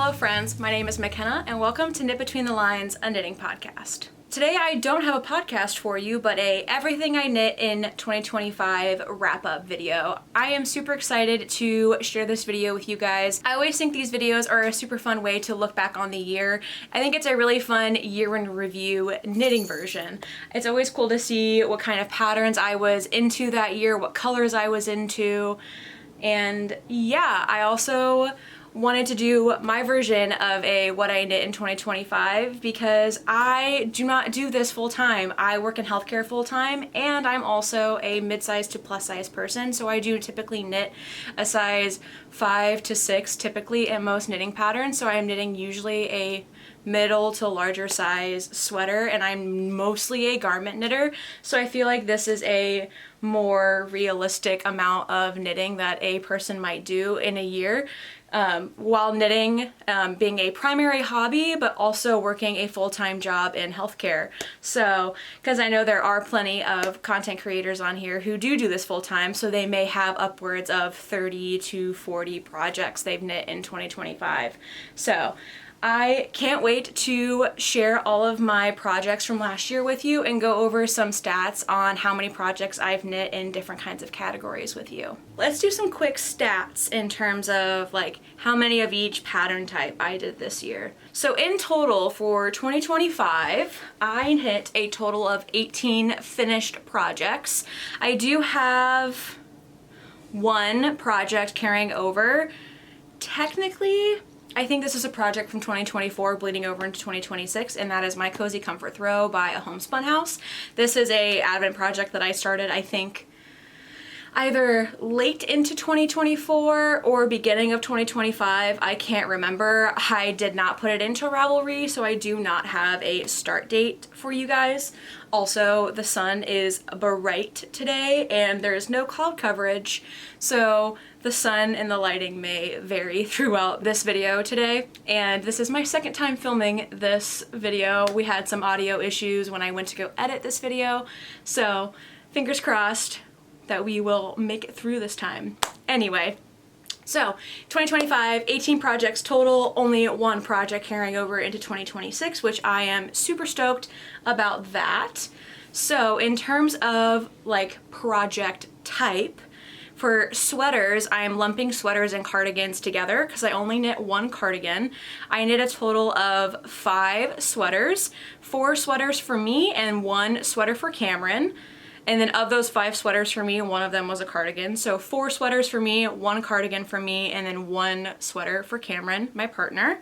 Hello friends, my name is McKenna and welcome to Knit Between the Lines, a knitting podcast. Today I don't have a podcast for you, but a everything I knit in 2025 wrap-up video. I am super excited to share this video with you guys. I always think these videos are a super fun way to look back on the year. I think it's a really fun year in review knitting version. It's always cool to see what kind of patterns I was into that year, what colors I was into, and yeah, I also wanted to do my version of a what I knit in 2025 because I do not do this full time. I work in healthcare full time and I'm also a mid-size to plus size person, so I do typically knit a size 5 to 6 typically in most knitting patterns, so I'm knitting usually a middle to larger size sweater, and I'm mostly a garment knitter, so I feel like this is a more realistic amount of knitting that a person might do in a year, while knitting being a primary hobby but also working a full-time job in healthcare. So because I know there are plenty of content creators on here who do this full-time, so they may have upwards of 30 to 40 projects they've knit in 2025. So I can't wait to share all of my projects from last year with you and go over some stats on how many projects I've knit in different kinds of categories with you. Let's do some quick stats in terms of like how many of each pattern type I did this year. So in total for 2025, I knit a total of 18 finished projects. I do have one project carrying over. Technically, I think this is a project from 2024 bleeding over into 2026, and that is my Cozy Comfort Throw by a homespun house. This is a advent project that I started, I think, either late into 2024 or beginning of 2025. I can't remember. I did not put it into Ravelry, so I do not have a start date for you guys. Also, the sun is bright today and there's no cloud coverage, so the sun and the lighting may vary throughout this video today. And this is my second time filming this video. We had some audio issues when I went to go edit this video, so fingers crossed that we will make it through this time. Anyway, so 2025, 18 projects total, only one project carrying over into 2026, which I am super stoked about that. So in terms of like project type, for sweaters, I am lumping sweaters and cardigans together because I only knit one cardigan. I knit a total of 5 sweaters, 4 sweaters for me and 1 sweater for Cameron. And then of those 5 sweaters for me, one of them was a cardigan. So 4 sweaters for me, 1 cardigan for me, and then 1 sweater for Cameron, my partner.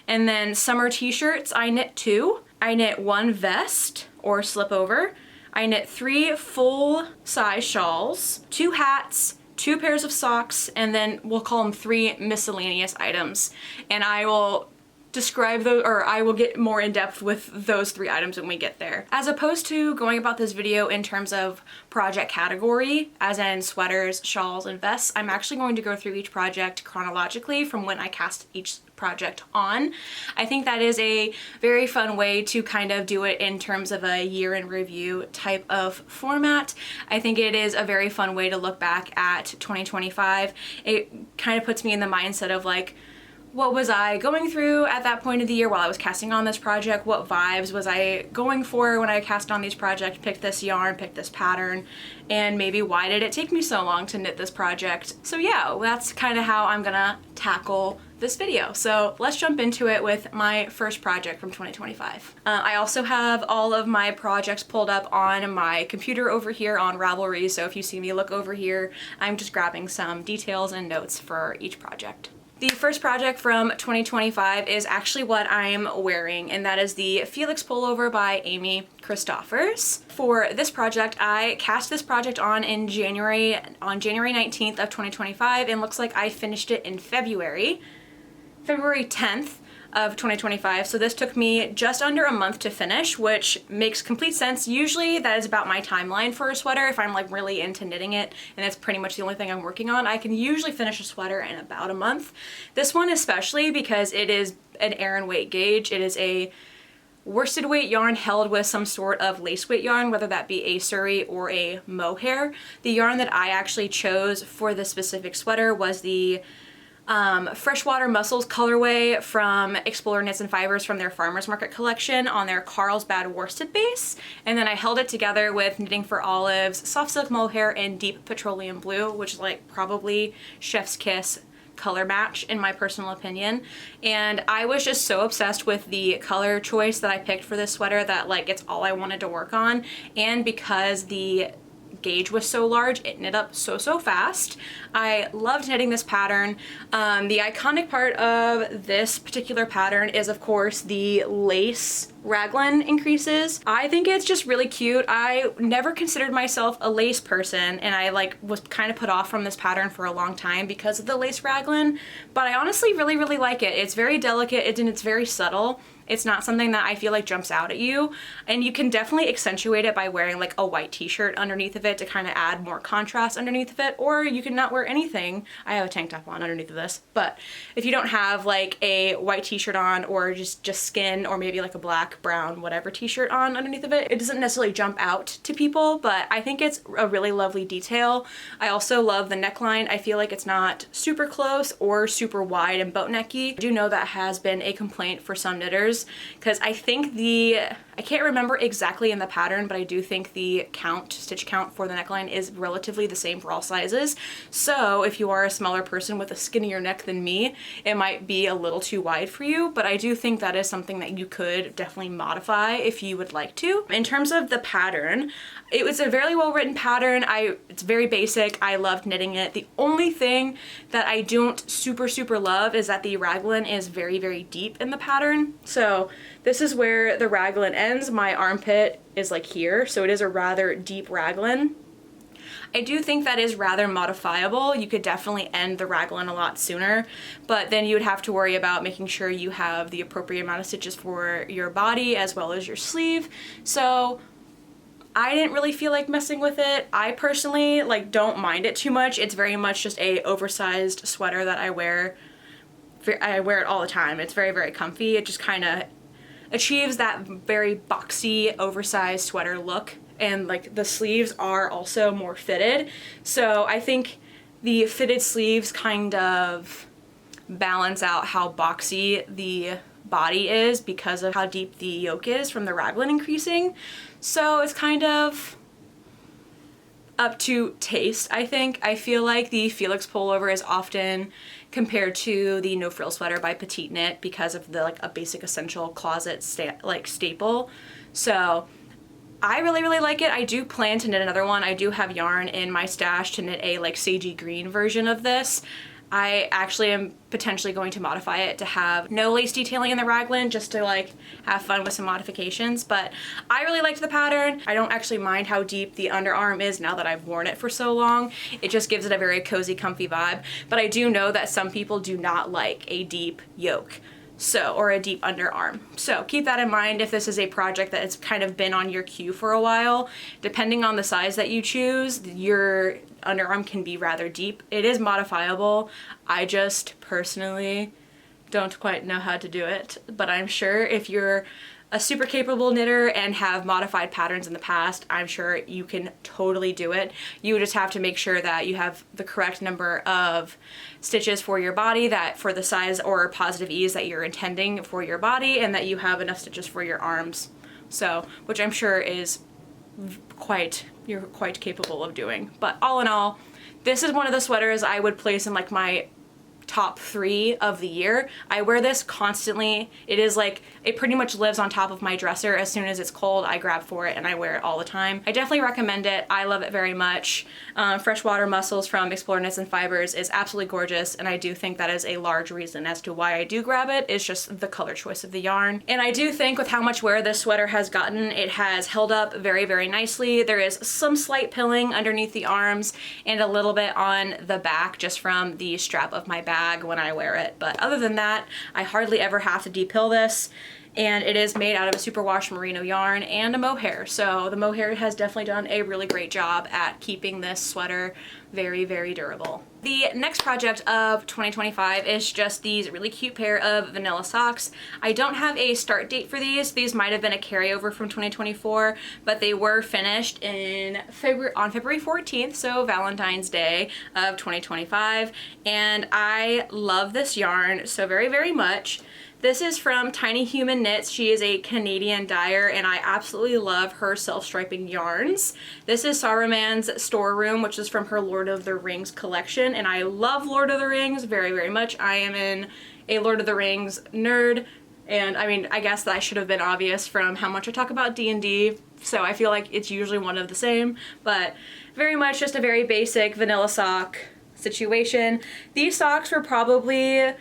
And then summer t-shirts, I knit 2. I knit 1 vest or slip over. I knit 3 full-size shawls, 2 hats, 2 pairs of socks, and then we'll call them 3 miscellaneous items. And I will describe those, or I will get more in depth with those 3 items when we get there. As opposed to going about this video in terms of project category, as in sweaters, shawls, and vests, I'm actually going to go through each project chronologically from when I cast each project on. I think that is a very fun way to kind of do it in terms of a year in review type of format. I think it is a very fun way to look back at 2025. It kind of puts me in the mindset of like, what was I going through at that point of the year while I was casting on this project? What vibes was I going for when I cast on these projects, picked this yarn, picked this pattern, and maybe why did it take me so long to knit this project? So yeah, that's kind of how I'm gonna tackle this video. So let's jump into it with my first project from 2025. I also have all of my projects pulled up on my computer over here on Ravelry, so if you see me look over here, I'm just grabbing some details and notes for each project. The first project from 2025 is actually what I'm wearing, and that is the Felix pullover by Amy Christoffers. For this project, I cast this project on January 19th of 2025, and looks like I finished it in February 10th of 2025. So this took me just under a month to finish, which makes complete sense. Usually that is about my timeline for a sweater. If I'm like really into knitting it and that's pretty much the only thing I'm working on, I can usually finish a sweater in about a month. This one especially because it is an Aran weight gauge. It is a worsted weight yarn held with some sort of lace weight yarn, whether that be a Surrey or a mohair. The yarn that I actually chose for this specific sweater was the Freshwater Mussels colorway from Explorer Knits and Fibers from their Farmers Market collection on their Carlsbad worsted base. And then I held it together with Knitting for Olive's Soft Silk Mohair in Deep Petroleum Blue, which is like probably chef's kiss color match in my personal opinion. And I was just so obsessed with the color choice that I picked for this sweater that like it's all I wanted to work on. And because the gauge was so large, it knit up so fast. I loved knitting this pattern. The iconic part of this particular pattern is of course the lace raglan increases. I think it's just really cute. I never considered myself a lace person, and I like was kind of put off from this pattern for a long time because of the lace raglan, but I honestly really like it. It's very delicate and it's very subtle. It's not something that I feel like jumps out at you, and you can definitely accentuate it by wearing like a white t-shirt underneath of it to kind of add more contrast underneath of it, or you can not wear anything. I have a tank top on underneath of this, but if you don't have like a white t-shirt on or just skin or maybe like a black, brown, whatever t-shirt on underneath of it, it doesn't necessarily jump out to people, but I think it's a really lovely detail. I also love the neckline. I feel like it's not super close or super wide and boat necky. I do know that has been a complaint for some knitters, because I think I can't remember exactly in the pattern, but I do think the stitch count for the neckline is relatively the same for all sizes. So if you are a smaller person with a skinnier neck than me, it might be a little too wide for you, but I do think that is something that you could definitely modify if you would like to. In terms of the pattern, it was a very well written pattern. It's very basic. I loved knitting it. The only thing that I don't super love is that the raglan is very deep in the pattern. So this is where the raglan ends. My armpit is like here, so it is a rather deep raglan. I do think that is rather modifiable. You could definitely end the raglan a lot sooner, but then you would have to worry about making sure you have the appropriate amount of stitches for your body as well as your sleeve. So I didn't really feel like messing with it. I personally like don't mind it too much. It's very much just a oversized sweater that I wear. I wear it all the time. It's very comfy. It just kind of achieves that very boxy, oversized sweater look, and like the sleeves are also more fitted. So I think the fitted sleeves kind of balance out how boxy the body is because of how deep the yoke is from the raglan increasing. So it's kind of up to taste, I think. I feel like the Felix pullover is often compared to the No Frill sweater by Petite Knit because of the like a basic essential closet staple. So I really like it. I do plan to knit another one. I do have yarn in my stash to knit a like sagey green version of this. I actually am potentially going to modify it to have no lace detailing in the raglan just to like have fun with some modifications, but I really liked the pattern. I don't actually mind how deep the underarm is now that I've worn it for so long. It just gives it a very cozy, comfy vibe, but I do know that some people do not like a deep yoke. Or a deep underarm. So keep that in mind if this is a project that has kind of been on your queue for a while. Depending on the size that you choose, your underarm can be rather deep. It is modifiable. I just personally don't quite know how to do it, but I'm sure if you're a super capable knitter and have modified patterns in the past, I'm sure you can totally do it. You just have to make sure that you have the correct number of stitches for your body, that for the size or positive ease that you're intending for your body, and that you have enough stitches for your arms. So, which I'm sure is you're quite capable of doing. But all in all, this is one of the sweaters I would place in like my top 3 of the year. I wear this constantly. It is like, it pretty much lives on top of my dresser. As soon as it's cold, I grab for it and I wear it all the time. I definitely recommend it. I love it very much. Freshwater Mussels from Explorer Knits and Fibers is absolutely gorgeous, and I do think that is a large reason as to why I do grab it, is just the color choice of the yarn. And I do think with how much wear this sweater has gotten, it has held up very nicely. There is some slight pilling underneath the arms and a little bit on the back just from the strap of my bag when I wear it, but other than that, I hardly ever have to depill this. and it is made out of a superwash merino yarn and a mohair. So the mohair has definitely done a really great job at keeping this sweater very, very durable. The next project of 2025 is just these really cute pair of vanilla socks. I don't have a start date for these. These might have been a carryover from 2024, but they were finished on February 14th, so Valentine's Day of 2025. And I love this yarn so very, very much. This is from Tiny Human Knits. She is a Canadian dyer, and I absolutely love her self-striping yarns. This is Saruman's Storeroom, which is from her Lord of the Rings collection, and I love Lord of the Rings very, very much. I am a Lord of the Rings nerd, and I mean, I guess that should have been obvious from how much I talk about D&D, so I feel like it's usually one of the same, but very much just a very basic vanilla sock situation. These socks were probably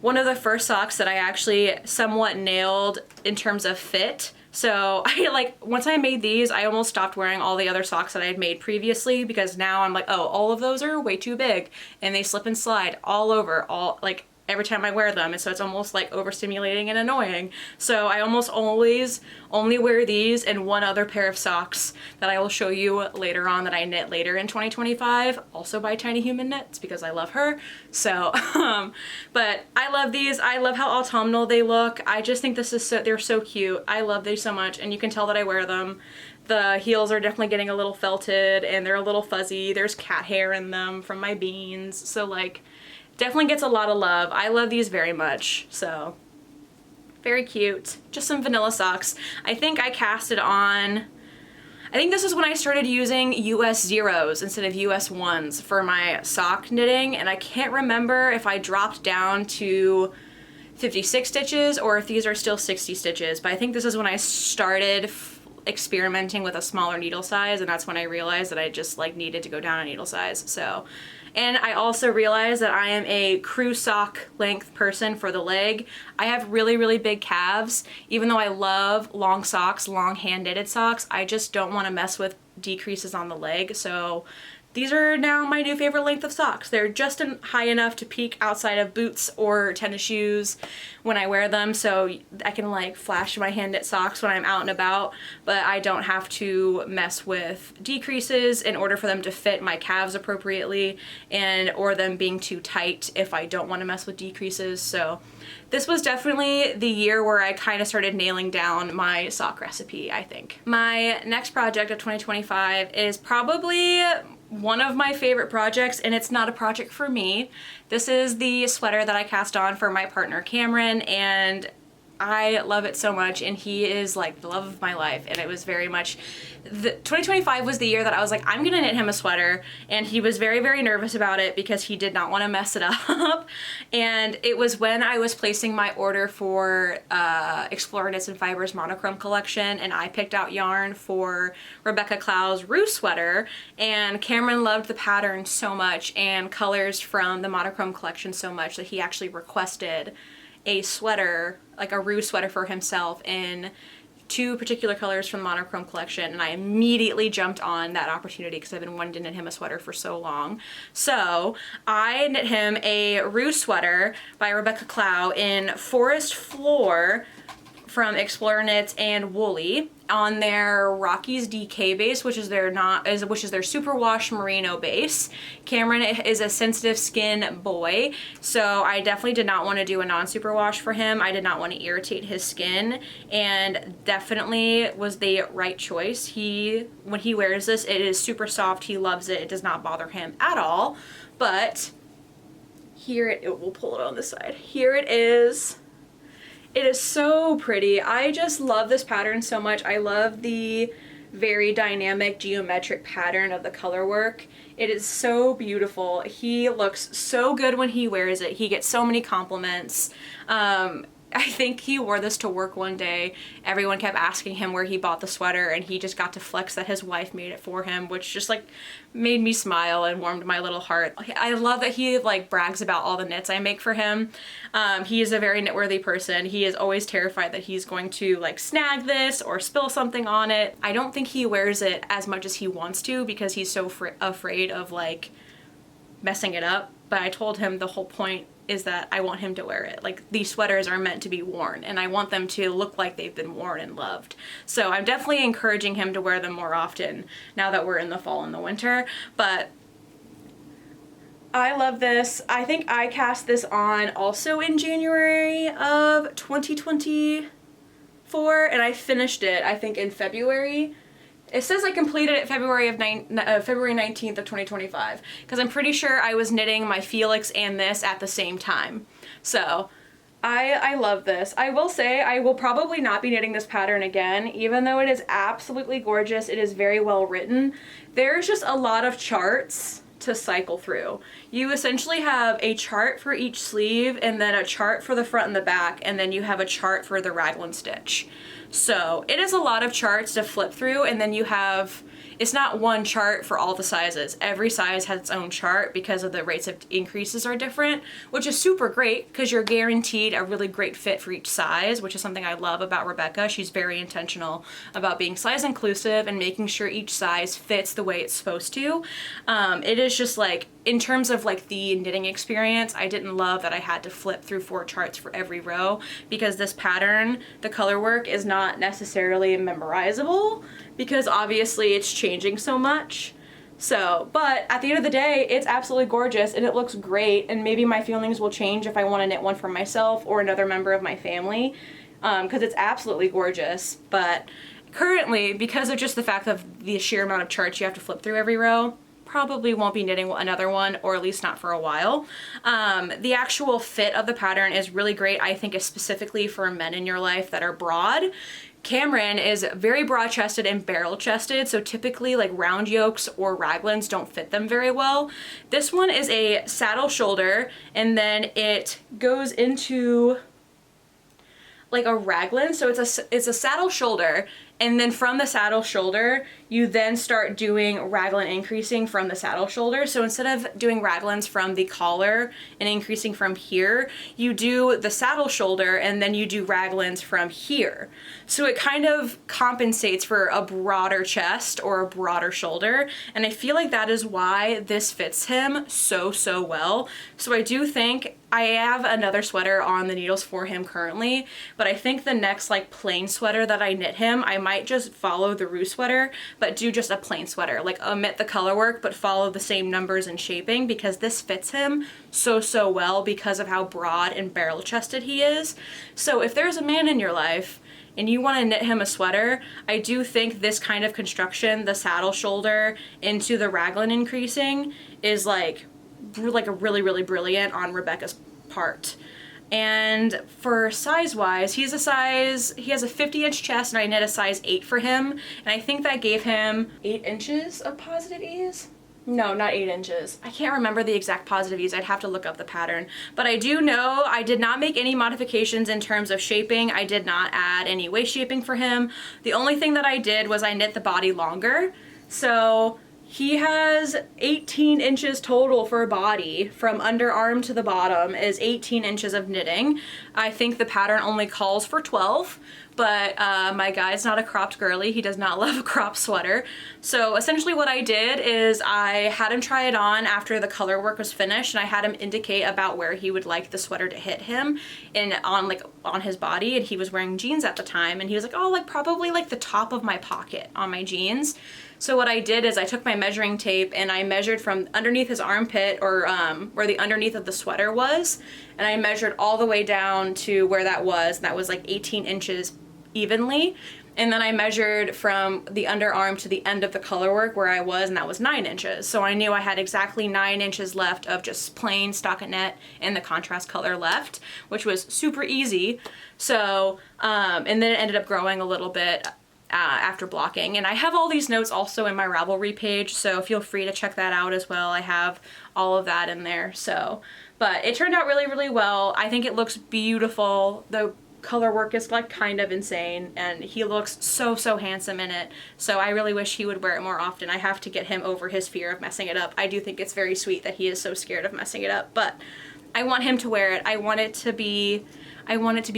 one of the first socks that I actually somewhat nailed in terms of fit. So once I made these, I almost stopped wearing all the other socks that I had made previously, because now I'm like, oh, all of those are way too big and they slip and slide all over, every time I wear them, and so it's almost like overstimulating and annoying. So I almost always only wear these and one other pair of socks that I will show you later on that I knit later in 2025, also by Tiny Human Knits, because I love her. So, but I love these. I love how autumnal they look. I just think they're so cute. I love these so much, and you can tell that I wear them. The heels are definitely getting a little felted and they're a little fuzzy. There's cat hair in them from my beans. So definitely gets a lot of love. I love these very much, so very cute. Just some vanilla socks. I think I casted on, I think this is when I started using US zeros instead of US ones for my sock knitting, and I can't remember if I dropped down to 56 stitches or if these are still 60 stitches, but I think this is when I started experimenting with a smaller needle size, and that's when I realized that I just needed to go down a needle size. So, and I also realized that I am a crew sock length person for the leg. I have really, really big calves. Even though I love long socks, long hand knitted socks, I just don't want to mess with decreases on the leg. So these are now my new favorite length of socks. They're just high enough to peek outside of boots or tennis shoes when I wear them, so I can flash my hand knit socks when I'm out and about, but I don't have to mess with decreases in order for them to fit my calves appropriately, or them being too tight if I don't want to mess with decreases. So this was definitely the year where I kind of started nailing down my sock recipe, I think. My next project of 2025 is probably one of my favorite projects, and it's not a project for me. This is the sweater that I cast on for my partner Cameron, and I love it so much, and he is the love of my life. And it was very much, 2025 was the year that I was like, I'm gonna knit him a sweater, and he was very, very nervous about it because he did not want to mess it up. And it was when I was placing my order for Explorer Knits and Fibers monochrome collection, and I picked out yarn for Rebecca Clow's Rue sweater, and Cameron loved the pattern so much and colors from the monochrome collection so much that he actually requested a sweater, a Rue sweater for himself in 2 particular colors from the monochrome collection, and I immediately jumped on that opportunity because I've been wanting to knit him a sweater for so long. So I knit him a Rue sweater by Rebecca Clow in Forest Floor from Explorer Knits and Woolly on their Rockies DK base, which is their superwash merino base. Cameron is a sensitive skin boy, so I definitely did not want to do a non-superwash for him. I did not want to irritate his skin, and definitely was the right choice. When he wears this, it is super soft. He loves it. It does not bother him at all. But we'll pull it on this side. Here it is. It is so pretty. I just love this pattern so much. I love the very dynamic geometric pattern of the color work. It is so beautiful. He looks so good when he wears it. He gets so many compliments. I think he wore this to work one day. Everyone kept asking him where he bought the sweater, and he just got to flex that his wife made it for him, which just made me smile and warmed my little heart. I love that he brags about all the knits I make for him. He is a very knitworthy person. He is always terrified that he's going to snag this or spill something on it. I don't think he wears it as much as he wants to because he's so afraid of messing it up. But I told him the whole point is that I want him to wear it. Like, these sweaters are meant to be worn, and I want them to look like they've been worn and loved. So I'm definitely encouraging him to wear them more often now that we're in the fall and the winter. But I love this. I think I cast this on also in January of 2024, and I finished it, I think, in February. It says I completed it February 19th of 2025, because I'm pretty sure I was knitting my Felix and this at the same time. So I love this. I will say I will probably not be knitting this pattern again, even though it is absolutely gorgeous. It is very well written. There's just a lot of charts to cycle through. You essentially have a chart for each sleeve, and then a chart for the front and the back, and then you have a chart for the raglan stitch. So it is a lot of charts to flip through, and then you have, it's not one chart for all the sizes. Every size has its own chart because of the rates of increases are different, which is super great because you're guaranteed a really great fit for each size, which is something I love about Rebecca. She's very intentional about being size inclusive and making sure each size fits the way it's supposed to. It is just like, in terms of like the knitting experience, I didn't love that I had to flip through 4 charts for every row, because this pattern, the color work is not necessarily memorizable because obviously it's changing so much. So, but at the end of the day, it's absolutely gorgeous and it looks great, and maybe my feelings will change if I want to knit one for myself or another member of my family, because it's absolutely gorgeous. But currently, because of just the fact of the sheer amount of charts you have to flip through every row, probably won't be knitting another one, or at least not for a while. The actual fit of the pattern is really great. I think it's specifically for men in your life that are broad. Cameron is very broad-chested and barrel-chested, so typically like round yokes or raglans don't fit them very well. This one is a saddle shoulder, and then it goes into like a raglan, so it's a saddle shoulder, and then from the saddle shoulder you then start doing raglan increasing from the saddle shoulder. So instead of doing raglans from the collar and increasing from here, you do the saddle shoulder and then you do raglans from here. So it kind of compensates for a broader chest or a broader shoulder, and I feel like that is why this fits him so well. So I do think I have another sweater on the needles for him currently, but I think the next like plain sweater that I knit him, I might just follow the Rue sweater, but do just a plain sweater, like omit the color work but follow the same numbers and shaping, because this fits him so well because of how broad and barrel chested he is. So if there's a man in your life and you want to knit him a sweater, I do think this kind of construction, the saddle shoulder into the raglan increasing, is like a really brilliant on Rebecca's part. And for size-wise, he has a 50-inch chest, and I knit a size 8 for him, and I think that gave him 8 inches of positive ease? No, not 8 inches. I can't remember the exact positive ease. I'd have to look up the pattern. But I do know I did not make any modifications in terms of shaping. I did not add any waist shaping for him. The only thing that I did was I knit the body longer. So he has 18 inches total for a body. From underarm to the bottom is 18 inches of knitting. I think the pattern only calls for 12, but my guy's not a cropped girly. He does not love a cropped sweater. So essentially what I did is I had him try it on after the color work was finished, and I had him indicate about where he would like the sweater to hit him on his body, and he was wearing jeans at the time, and he was like, oh, like probably like the top of my pocket on my jeans. So what I did is I took my measuring tape and I measured from underneath his armpit, or where the underneath of the sweater was, and I measured all the way down to where that was, and that was like 18 inches evenly. And then I measured from the underarm to the end of the color work where I was, and that was 9 inches. So I knew I had exactly 9 inches left of just plain stockinette and the contrast color left, which was super easy. So, and then it ended up growing a little bit after blocking. And I have all these notes also in my Ravelry page, so feel free to check that out as well. I have all of that in there. So, but it turned out really well. I think it looks beautiful. The color work is like kind of insane, and he looks so handsome in it. So I really wish he would wear it more often. I have to get him over his fear of messing it up. I do think it's very sweet that he is so scared of messing it up, but I want him to wear it. I want it to be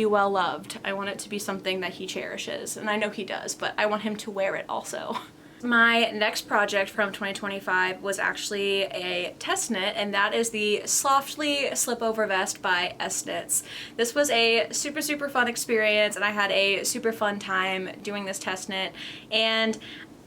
well loved. I want it to be something that he cherishes, and I know he does, but I want him to wear it also. My next project from 2025 was actually a test knit, and that is the Softly Slipover Vest by S-Knits. This was a super fun experience, and I had a super fun time doing this test knit. And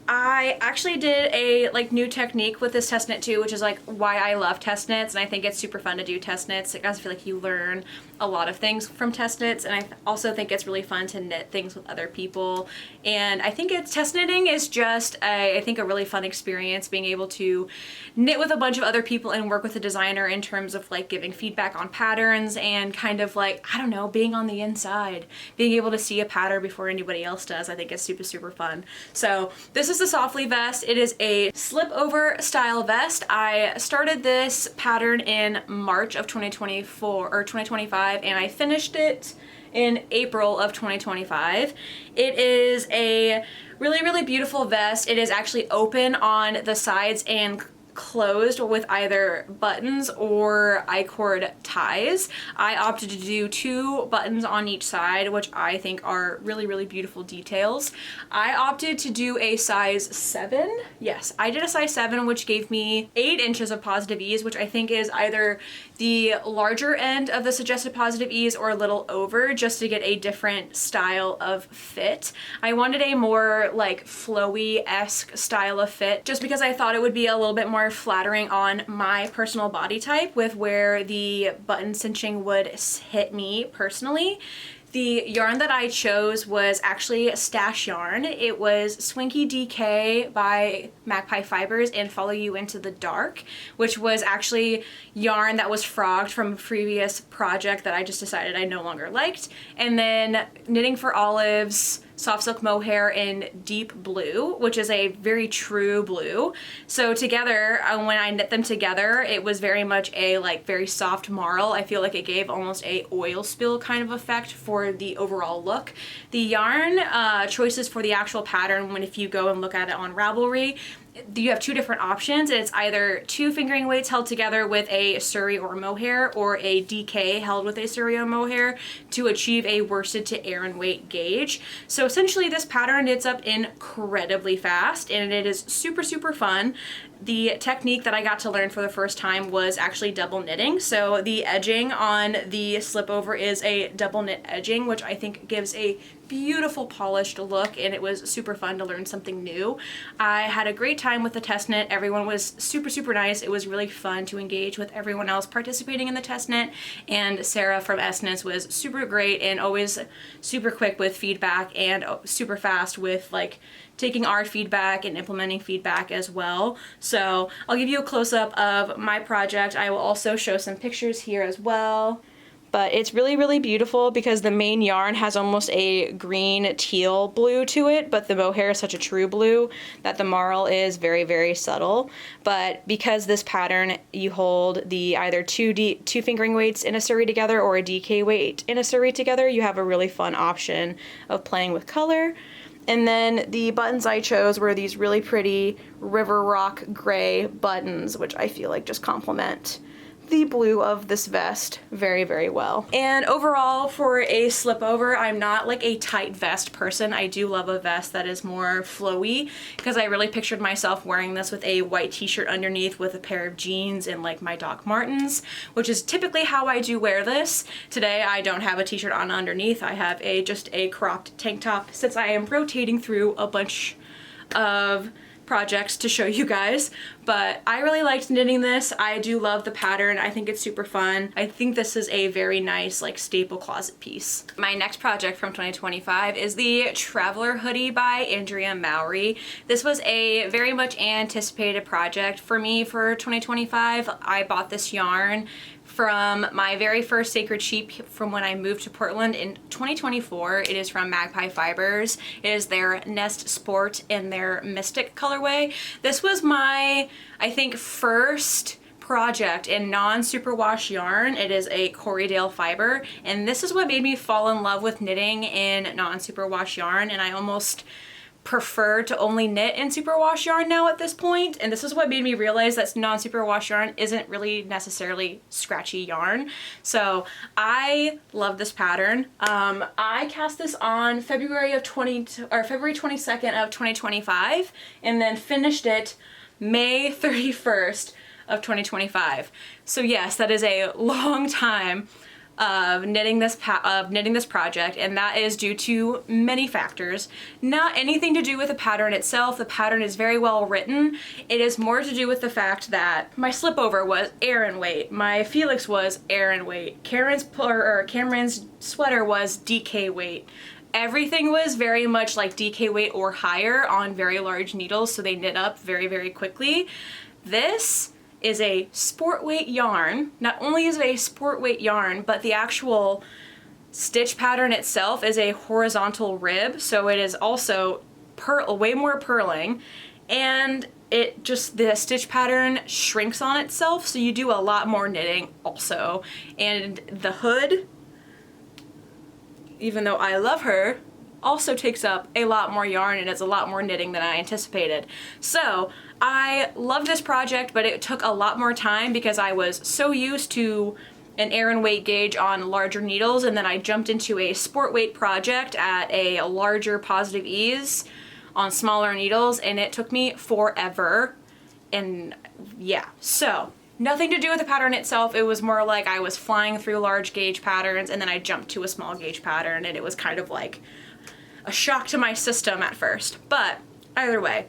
I actually did a new technique with this test knit too, which is why I love test knits, and I think it's super fun to do test knits. I feel like you learn a lot of things from test knits, and I also think it's really fun to knit things with other people. And I think test knitting is just I think a really fun experience, being able to knit with a bunch of other people and work with a designer in terms of giving feedback on patterns and kind of I don't know, being on the inside, being able to see a pattern before anybody else does. I think it's super fun. So this is the Softly vest. It is a slip over style vest. I started this pattern in March of 2024 or 2025, and I finished it in April of 2025. It is a really beautiful vest. It is actually open on the sides and closed with either buttons or I-cord ties. I opted to do 2 buttons on each side, which I think are really beautiful details. I opted to do a size 7. Yes, I did a size 7, which gave me 8 inches of positive ease, which I think is either the larger end of the suggested positive ease or a little over, just to get a different style of fit. I wanted a more flowy-esque style of fit, just because I thought it would be a little bit more flattering on my personal body type with where the button cinching would hit me personally. The yarn that I chose was actually stash yarn. It was Swinky DK by Magpie Fibers and Follow You Into the Dark, which was actually yarn that was frogged from a previous project that I just decided I no longer liked. And then Knitting for Olives Soft Silk Mohair in Deep Blue, which is a very true blue. So together, when I knit them together, it was very much a very soft marl. I feel like it gave almost a oil spill kind of effect for the overall look. The yarn choices for the actual pattern, if you go and look at it on Ravelry, you have 2 different options. It's either 2 fingering weights held together with a surrey or mohair, or a DK held with a surrey or mohair to achieve a worsted to Aran weight gauge. So essentially this pattern knits up incredibly fast, and it is super fun. The technique that I got to learn for the first time was actually double knitting. So the edging on the slip over is a double knit edging, which I think gives a beautiful polished look, and it was super fun to learn something new. I had a great time with the test knit. Everyone was super nice. It was really fun to engage with everyone else participating in the test knit, and Sarah from S-Knits was super great and always super quick with feedback and super fast with taking our feedback and implementing feedback as well. So I'll give you a close-up of my project. I will also show some pictures here as well. But it's really beautiful because the main yarn has almost a green teal blue to it, but the mohair is such a true blue that the marl is very subtle. But because this pattern, you hold the either 2 fingering weights in a surrey together or a DK weight in a surrey together, you have a really fun option of playing with color. And then the buttons I chose were these really pretty River Rock gray buttons, which I feel just complement the blue of this vest very well. And overall, for a slip over, I'm not a tight vest person. I do love a vest that is more flowy, because I really pictured myself wearing this with a white t-shirt underneath with a pair of jeans and my Doc Martens, which is typically how I do wear this. Today I don't have a t-shirt on underneath. I have just a cropped tank top, since I am rotating through a bunch of projects to show you guys. But I really liked knitting this. I do love the pattern. I think it's super fun. I think this is a very nice staple closet piece. My next project from 2025 is the Traveler Hoodie by Andrea Mowry. This was a very much anticipated project for me for 2025. I bought this yarn from my very first Sacred Sheep from when I moved to Portland in 2024. It is from Magpie Fibers. It is their Nest Sport in their Mystic colorway. This was my, I think, first project in non-superwash yarn. It is a Corriedale fiber, and this is what made me fall in love with knitting in non-superwash yarn, and I almost prefer to only knit in superwash yarn now at this point, and this is what made me realize that non-superwash yarn isn't really necessarily scratchy yarn. So I love this pattern. I cast this on February 22nd of 2025, and then finished it May 31st of 2025. So yes, that is a long time of knitting this project, and that is due to many factors. Not anything to do with the pattern itself. The pattern is very well written. It is more to do with the fact that my slipover was Aran weight, my Felix was Aran weight, Cameron's sweater was DK weight. Everything was very much like DK weight or higher on very large needles, so they knit up very, very quickly. This is a sport weight yarn. Not only is it a sport weight yarn, but the actual stitch pattern itself is a horizontal rib, so it is also way more purling, and the stitch pattern shrinks on itself, so you do a lot more knitting also. And the hood, even though I love her, also takes up a lot more yarn, and it's a lot more knitting than I anticipated. So I love this project, but it took a lot more time because I was so used to an Aran weight gauge on larger needles, and then I jumped into a sport weight project at a larger positive ease on smaller needles, and it took me forever. And yeah, so nothing to do with the pattern itself. It was more like I was flying through large gauge patterns, and then I jumped to a small gauge pattern, and it was kind of like a shock to my system at first. But either way,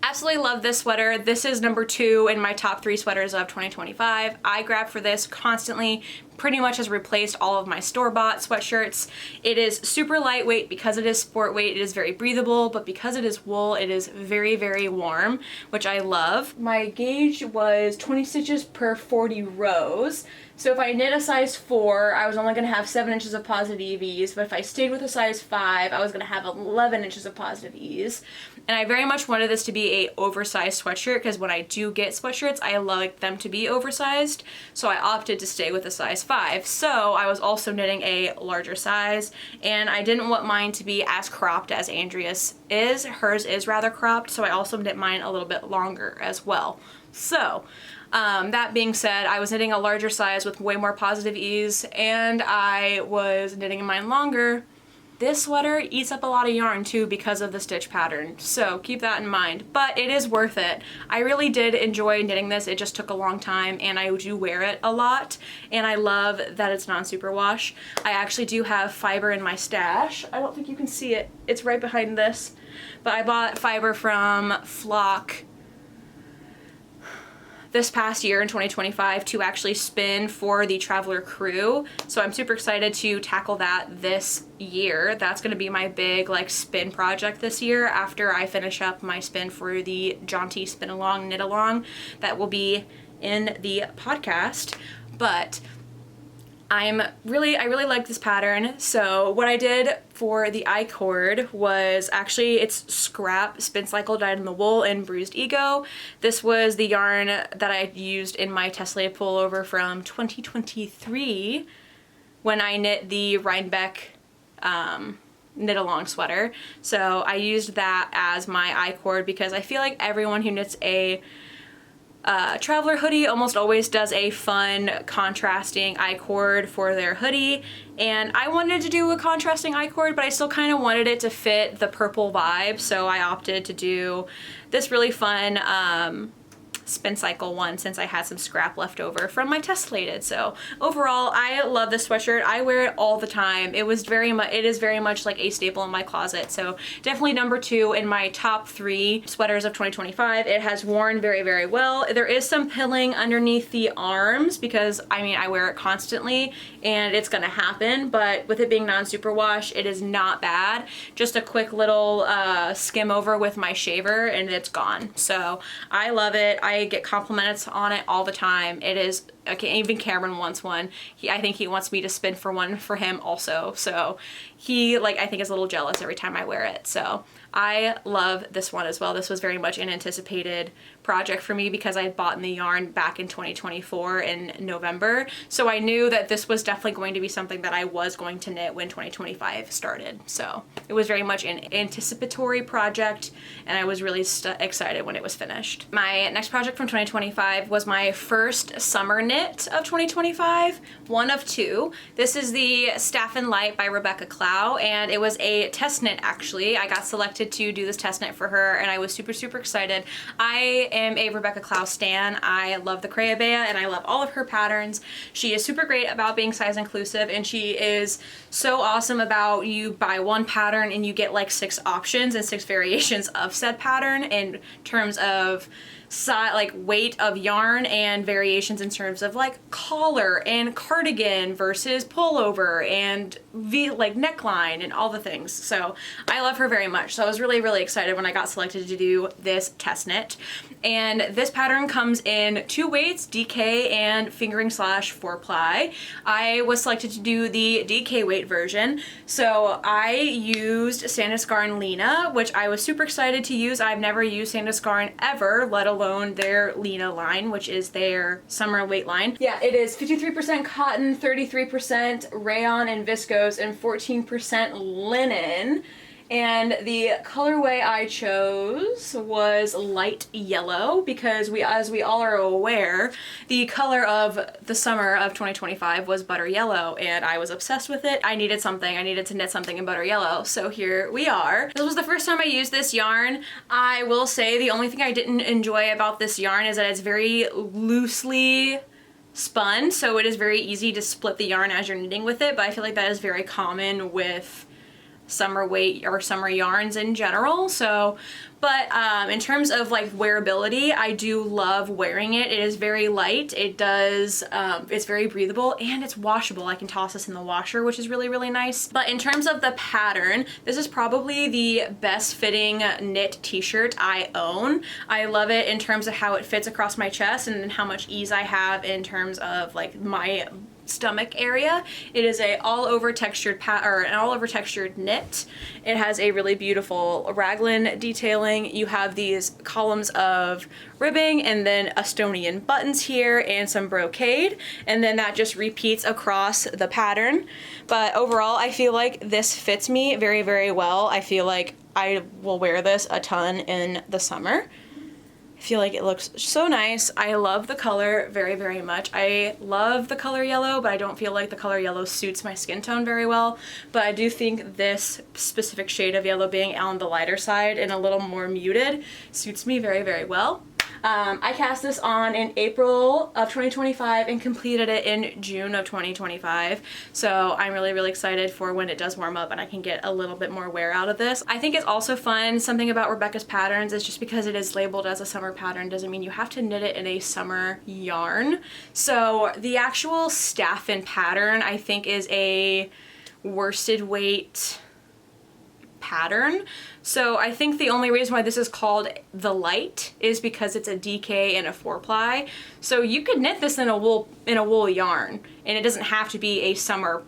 absolutely love this sweater. This is number 2 in my top 3 sweaters of 2025. I grab for this constantly. Pretty much has replaced all of my store-bought sweatshirts. It is super lightweight because it is sport weight. It is very breathable, but because it is wool, it is very, very warm, which I love. My gauge was 20 stitches per 40 rows. So if I knit a size 4, I was only going to have 7 inches of positive ease, but if I stayed with a size 5, I was going to have 11 inches of positive ease. And I very much wanted this to be a oversized sweatshirt, because when I do get sweatshirts, I like them to be oversized, so I opted to stay with a size 5. So I was also knitting a larger size, and I didn't want mine to be as cropped as Andrea's is. Hers is rather cropped, so I also knit mine a little bit longer as well. So that being said, I was knitting a larger size with way more positive ease, and I was knitting mine longer. This sweater eats up a lot of yarn too because of the stitch pattern, so keep that in mind. But it is worth it. I really did enjoy knitting this. It just took a long time, and I do wear it a lot, and I love that it's non-superwash. I actually do have fiber in my stash. I don't think you can see it. It's right behind this. But I bought fiber from Flock this past year in 2025 to actually spin for the Traveler crew. So I'm super excited to tackle that this year. That's gonna be my big like spin project this year after I finish up my spin for the Jaunty Spin Along Knit Along. That will be in the podcast. But I really like this pattern. So what I did for the I-cord was actually, it's scrap spin cycle dyed in the wool in Bruised Ego. This was the yarn that I used in my tessellated pullover from 2023 when I knit the Rhinebeck knit along sweater. So I used that as my I-cord because I feel like everyone who knits a Traveler hoodie almost always does a fun contrasting I-cord for their hoodie, and I wanted to do a contrasting I-cord, but I still kind of wanted it to fit the purple vibe, so I opted to do this really fun spin cycle one since I had some scrap left over from my tessellated. So overall, I love this sweatshirt. I wear it all the time. It is very much like a staple in my closet. So definitely number 2 in my top 3 sweaters of 2025. It has worn very, very well. There is some pilling underneath the arms because I mean, I wear it constantly and it's gonna happen, but with it being non-superwash, it is not bad. Just a quick little skim over with my shaver and it's gone. So I love it. I get compliments on it all the time. It is Okay, even Cameron wants one. I think he wants me to spin for one for him also. So he, like, I think is a little jealous every time I wear it. So I love this one as well. This was very much an anticipated project for me because I had bought the yarn back in 2024 in November. So I knew that this was definitely going to be something that I was going to knit when 2025 started. So it was very much an anticipatory project, and I was really excited when it was finished. My next project from 2025 was my first summer knit of 2025, one of two. This is the Staff and Light by Rebecca Clow, and it was a test knit actually. I got selected to do this test knit for her, and I was super, super excited. I am a Rebecca Clow stan. I love the Crayabea, and I love all of her patterns. She is super great about being size inclusive, and she is so awesome about you buy one pattern and you get like 6 options and 6 variations of said pattern in terms of like weight of yarn and variations in terms of like collar and cardigan versus pullover and like neckline and all the things. So I love her very much. So I was really, really excited when I got selected to do this test knit. And this pattern comes in 2 weights, DK and fingering / 4-ply. I was selected to do the DK weight version. So I used Sanduskarn Lena, which I was super excited to use. I've never used Sanduskarn ever, let alone their Lena line, which is their summer weight line. Yeah, it is 53% cotton, 33% rayon and viscose, and 14% linen. And the colorway I chose was light yellow because as we all are aware, the color of the summer of 2025 was butter yellow, and I was obsessed with it. I needed to knit something in butter yellow, so here we are. This was the first time I used this yarn. I will say the only thing I didn't enjoy about this yarn is that it's very loosely spun, so it is very easy to split the yarn as you're knitting with it, but I feel like that is very common with summer weight or summer yarns in general. So but in terms of like wearability, I do love wearing it. It is very light. It does it's very breathable, and it's washable. I can toss this in the washer, which is really, really nice. But in terms of the pattern, this is probably the best fitting knit t-shirt I own. I love it in terms of how it fits across my chest and how much ease I have in terms of like my stomach area. It is a all over textured knit. It has a really beautiful raglan detailing. You have these columns of ribbing and then Estonian buttons here and some brocade, and then that just repeats across the pattern. But overall, I feel like this fits me very, very well. I feel like I will wear this a ton in the summer. I feel like it looks so nice. I love the color very, very much. I love the color yellow, but I don't feel like the color yellow suits my skin tone very well. But I do think this specific shade of yellow, being on the lighter side and a little more muted, suits me very, very well. I cast this on in April of 2025 and completed it in June of 2025. So I'm really, really excited for when it does warm up and I can get a little bit more wear out of this. I think it's also fun. Something about Rebecca's patterns is just because it is labeled as a summer pattern doesn't mean you have to knit it in a summer yarn. So the actual staff and pattern, I think, is a worsted weight pattern. So I think the only reason why this is called the light is because it's a DK and a 4-ply. So you could knit this in a wool yarn, and it doesn't have to be a summer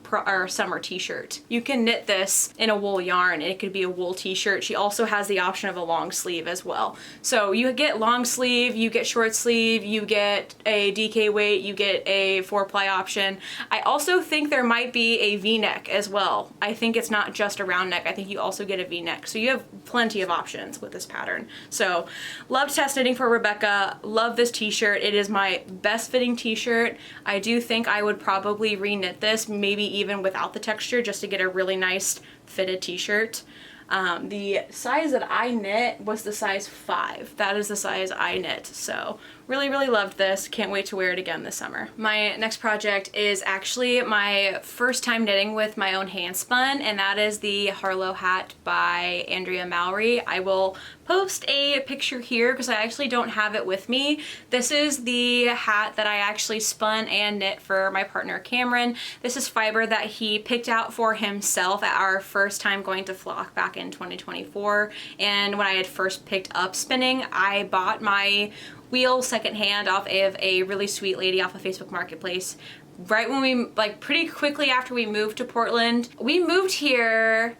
t-shirt. You can knit this in a wool yarn, and it could be a wool t-shirt. She also has the option of a long sleeve as well. So you get long sleeve, you get short sleeve, you get a DK weight, you get a 4-ply option. I also think there might be a V-neck as well. I think it's not just a round neck. I think you also get a V-neck. So you have plenty of options with this pattern. So loved test knitting for Rebecca. Love this t-shirt. It is my best fitting t-shirt. I do think I would probably re-knit this, maybe even without the texture, just to get a really nice fitted t-shirt. The size that I knit was the size 5. That is the size I knit. So really, really loved this. Can't wait to wear it again this summer. My next project is actually my first time knitting with my own hand spun, and that is the Harlow hat by Andrea Mowry. I will post a picture here because I actually don't have it with me. This is the hat that I actually spun and knit for my partner Cameron. This is fiber that he picked out for himself at our first time going to Flock back in 2024. And when I had first picked up spinning, I bought my wheel secondhand off of a really sweet lady off of Facebook Marketplace. Right when we, like pretty quickly after we moved to Portland. We moved here,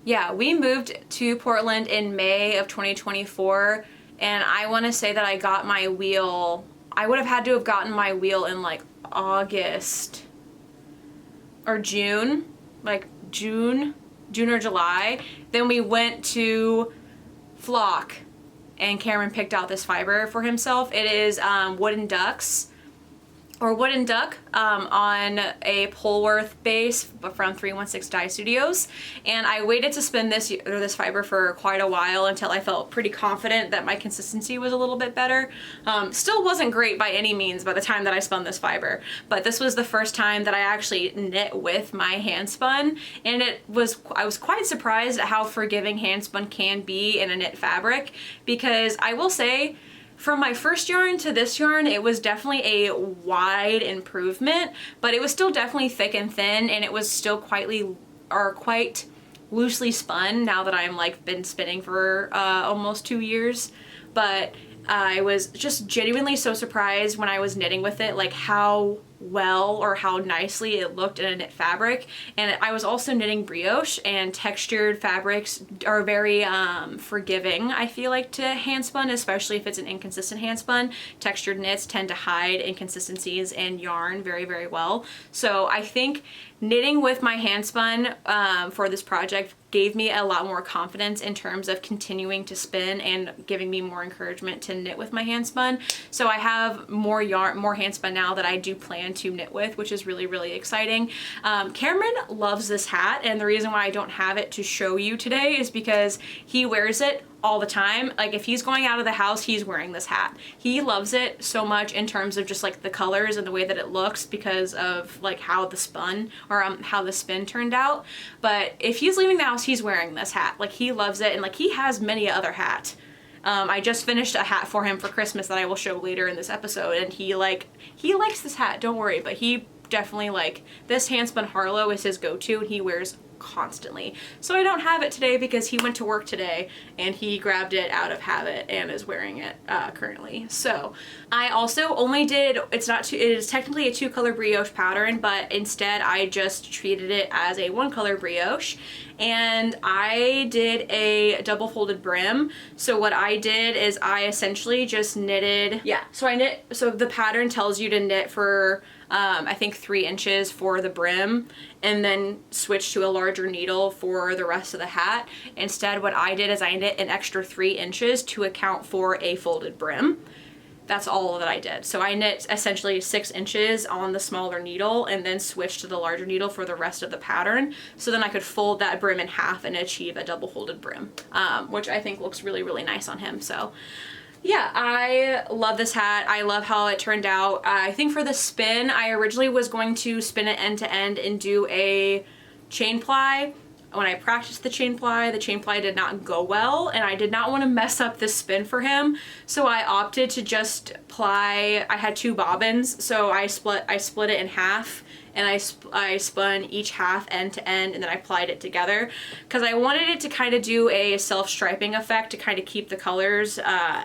yeah, we moved to Portland in May of 2024, and I want to say that I got my wheel, I would have had to have gotten my wheel in like August or June, like June or July. Then we went to Flock and Cameron picked out this fiber for himself. It is Wooden Ducks, or Wooden Duck, on a Polworth base from 316 Dye Studios. And I waited to spin this fiber for quite a while until I felt pretty confident that my consistency was a little bit better. Still wasn't great by any means by the time that I spun this fiber, but this was the first time that I actually knit with my hand spun, and I was quite surprised at how forgiving hand spun can be in a knit fabric, because I will say, from my first yarn to this yarn, it was definitely a wide improvement, but it was still definitely thick and thin, and it was still quite loosely spun now that I'm like been spinning for almost 2 years. But I was just genuinely so surprised when I was knitting with it, like how well or how nicely it looked in a knit fabric. And I was also knitting brioche, and textured fabrics are very forgiving, I feel like, to hand spun, especially if it's an inconsistent hand spun. Textured knits tend to hide inconsistencies in yarn very, very well. So I think knitting with my hand spun for this project gave me a lot more confidence in terms of continuing to spin and giving me more encouragement to knit with my hand spun. So I have more yarn, more hand spun now that I do plan to knit with, which is really, really exciting. Cameron loves this hat, and the reason why I don't have it to show you today is because he wears it all the time. Like if he's going out of the house, he's wearing this hat. He loves it so much in terms of just like the colors and the way that it looks, because of like how the spun or how the spin turned out. But if he's leaving the house, he's wearing this hat. Like he loves it, and like he has many other hats. I just finished a hat for him for Christmas that I will show later in this episode, and he likes this hat, don't worry, but he definitely, like, this hand-spun Harlow is his go-to, and he wears constantly. So I don't have it today because he went to work today and he grabbed it out of habit and is wearing it currently. So I also only did, it is technically a 2-color brioche pattern, but instead I just treated it as a 1-color brioche, and I did a double folded brim. So what I did is I essentially just knitted, so the pattern tells you to knit for I think 3 inches for the brim, and then switch to a larger needle for the rest of the hat. Instead, what I did is I knit an extra 3 inches to account for a folded brim. That's all that I did. So I knit essentially 6 inches on the smaller needle and then switched to the larger needle for the rest of the pattern. So then I could fold that brim in half and achieve a double folded brim, which I think looks really, really nice on him. So yeah, I love this hat. I love how it turned out. I think for the spin, I originally was going to spin it end to end and do a chain ply. When I practiced the chain ply did not go well, and I did not want to mess up this spin for him. So I opted to just ply, I had 2 bobbins, so I split it in half, and I spun each half end to end, and then I plied it together because I wanted it to kind of do a self-striping effect to kind of keep the colors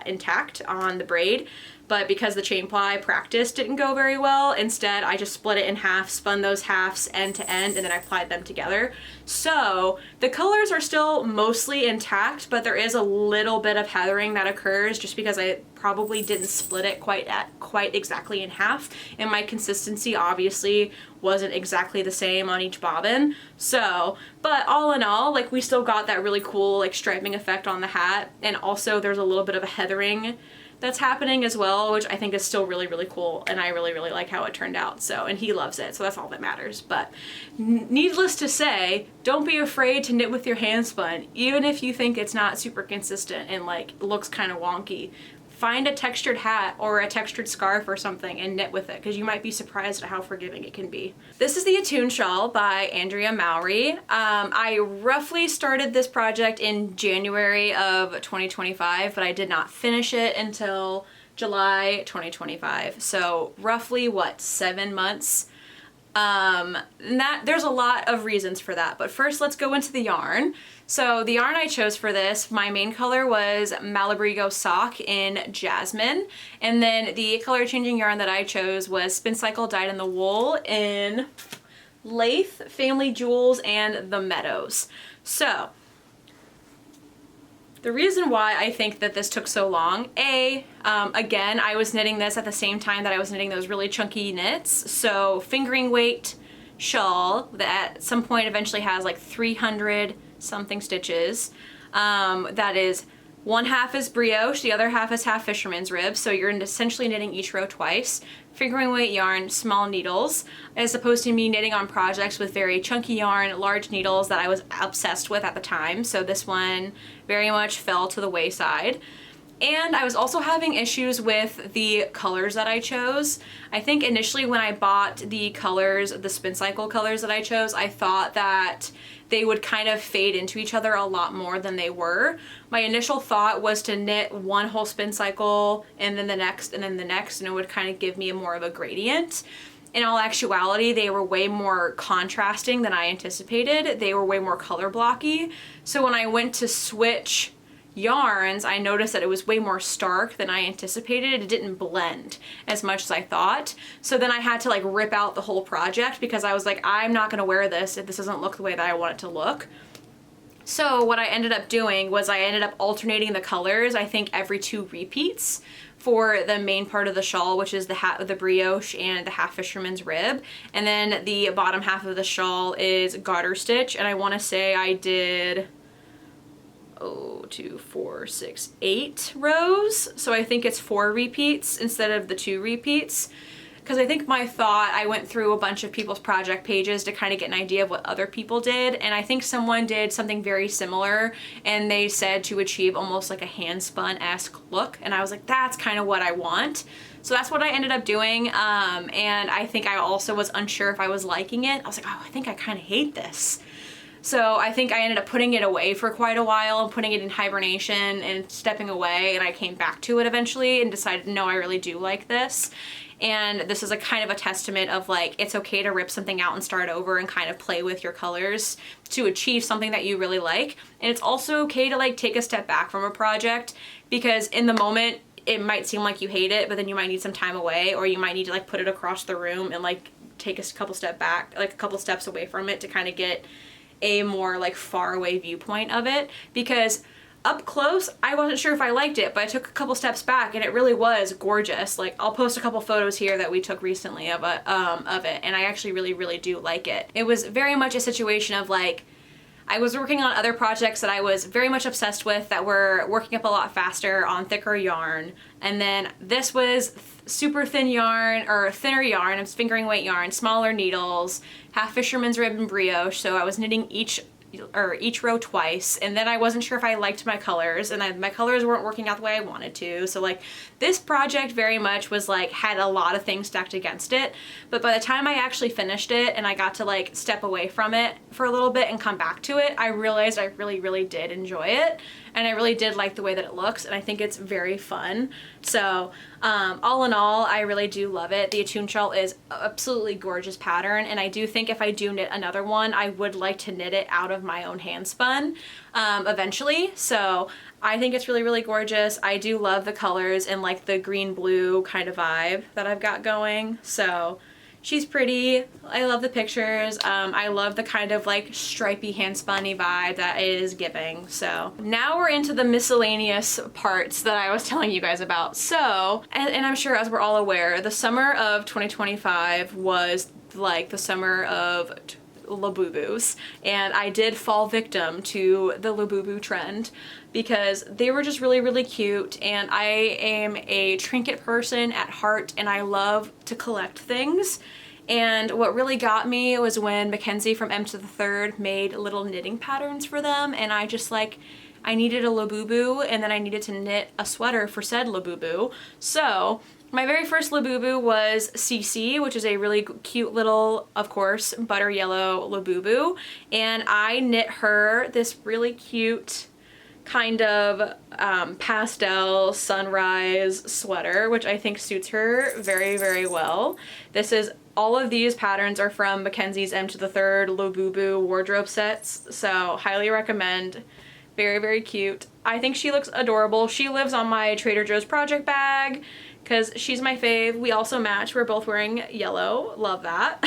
intact on the braid. But because the chain ply practice didn't go very well, instead I just split it in half, spun those halves end to end, and then I plied them together. So the colors are still mostly intact, but there is a little bit of heathering that occurs just because I probably didn't split it quite exactly in half, and my consistency obviously wasn't exactly the same on each bobbin. So, but all in all, like, we still got that really cool like striping effect on the hat, and also there's a little bit of a heathering that's happening as well, which I think is still really, really cool, and I really, really like how it turned out. So, and he loves it, so that's all that matters. But needless to say, don't be afraid to knit with your hand spun, even if you think it's not super consistent and like looks kind of wonky. Find a textured hat or a textured scarf or something and knit with it, because you might be surprised at how forgiving it can be. This is the Attune Shawl by Andrea Mowry. I roughly started this project in January of 2025, but I did not finish it until July 2025. So roughly, what, 7 months And there's a lot of reasons for that, but first let's go into the yarn. So the yarn I chose for this, my main color was Malabrigo Sock in Jasmine, and then the color changing yarn that I chose was Spin Cycle Dyed in the Wool in Lath, Family Jewels, and The Meadows. So the reason why I think that this took so long, again, I was knitting this at the same time that I was knitting those really chunky knits. So fingering weight shawl that at some point eventually has like 300 something stitches. That is, one half is brioche, the other half is half fisherman's rib. So you're essentially knitting each row twice. Fingering weight yarn, small needles, as opposed to me knitting on projects with very chunky yarn, large needles that I was obsessed with at the time. So this one very much fell to the wayside. And I was also having issues with the colors that I chose. I think initially when I bought the colors, the Spin Cycle colors that I chose, I thought that they would kind of fade into each other a lot more than they were. My initial thought was to knit one whole Spin Cycle and then the next and then the next, and it would kind of give me more of a gradient. In all actuality, they were way more contrasting than I anticipated. They were way more color blocky. So when I went to switch yarns, I noticed that it was way more stark than I anticipated. It didn't blend as much as I thought. So then I had to like rip out the whole project because I was like, I'm not gonna wear this if this doesn't look the way that I want it to look. So what I ended up doing was I ended up alternating the colors, I think every 2 repeats for the main part of the shawl, which is the brioche and the half fisherman's rib. And then the bottom half of the shawl is garter stitch. And I wanna say I did 2, 4, 6, 8 rows. So I think it's 4 repeats instead of the 2 repeats. Because I think my thought, I went through a bunch of people's project pages to kind of get an idea of what other people did, and I think someone did something very similar, and they said to achieve almost like a hand-spun-esque look, and I was like, that's kind of what I want. So that's what I ended up doing, and I think I also was unsure if I was liking it. I was like, oh, I think I kind of hate this. So I think I ended up putting it away for quite a while and putting it in hibernation and stepping away, and I came back to it eventually and decided, no, I really do like this. And this is a kind of a testament of like, it's okay to rip something out and start over and kind of play with your colors to achieve something that you really like. And it's also okay to like take a step back from a project, because in the moment it might seem like you hate it, but then you might need some time away, or you might need to like put it across the room and like take a couple steps away from it to kind of get a more like far away viewpoint of it. Because up close, I wasn't sure if I liked it, but I took a couple steps back and it really was gorgeous. Like, I'll post a couple photos here that we took recently of it, and I actually really do like it. It was very much a situation of like, I was working on other projects that I was very much obsessed with that were working up a lot faster on thicker yarn, and then this was super thin yarn, or thinner yarn. It's fingering weight yarn, smaller needles, half fisherman's rib and brioche, so I was knitting each row twice, and then I wasn't sure if I liked my colors, and my colors weren't working out the way I wanted to. So like, this project very much was like, had a lot of things stacked against it, but by the time I actually finished it and I got to like step away from it for a little bit and come back to it, I realized I really did enjoy it, and I really did like the way that it looks, and I think it's very fun. So all in all, I really do love it. The Attune Shawl is absolutely gorgeous pattern, and I do think if I do knit another one, I would like to knit it out of my own hand spun eventually. So I think it's really gorgeous. I do love the colors and like the green blue kind of vibe that I've got going. So she's pretty. I love the pictures. I love the kind of like stripy hand-spunny vibe that it is giving. So now we're into the miscellaneous parts that I was telling you guys about. So, and I'm sure as we're all aware, the summer of 2025 was like the summer of Labubus, and I did fall victim to the Labubu trend because they were just really cute, and I am a trinket person at heart, and I love to collect things. And what really got me was when Mackenzie from M to the Third made little knitting patterns for them, and I just like, I needed a Labubu, and then I needed to knit a sweater for said Labubu. So my very first Labubu was Cece, which is a really cute little, of course, butter yellow Labubu, and I knit her this really cute kind of pastel sunrise sweater, which I think suits her very well. This is All of these patterns are from Mackenzie's M to the Third Lobubu wardrobe sets, so highly recommend. Very, very cute. I think she looks adorable. She lives on my Trader Joe's project bag because she's my fave. We also match. We're both wearing yellow. Love that.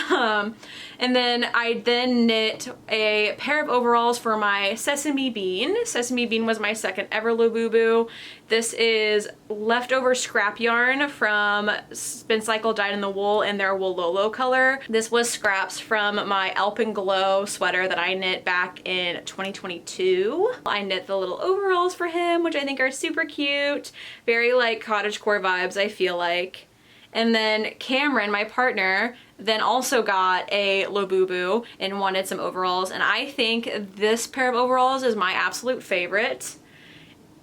And then I knit a pair of overalls for my Sesame Bean. Sesame Bean was my second ever Lobubu. This is leftover scrap yarn from Spin Cycle Dyed in the Wool in their Woololo color. This was scraps from my Alpenglow sweater that I knit back in 2022. I knit the little overalls for him, which I think are super cute. Very like cottagecore vibes, I feel like. And then Cameron, my partner, then also got a Lobubu and wanted some overalls. And I think this pair of overalls is my absolute favorite.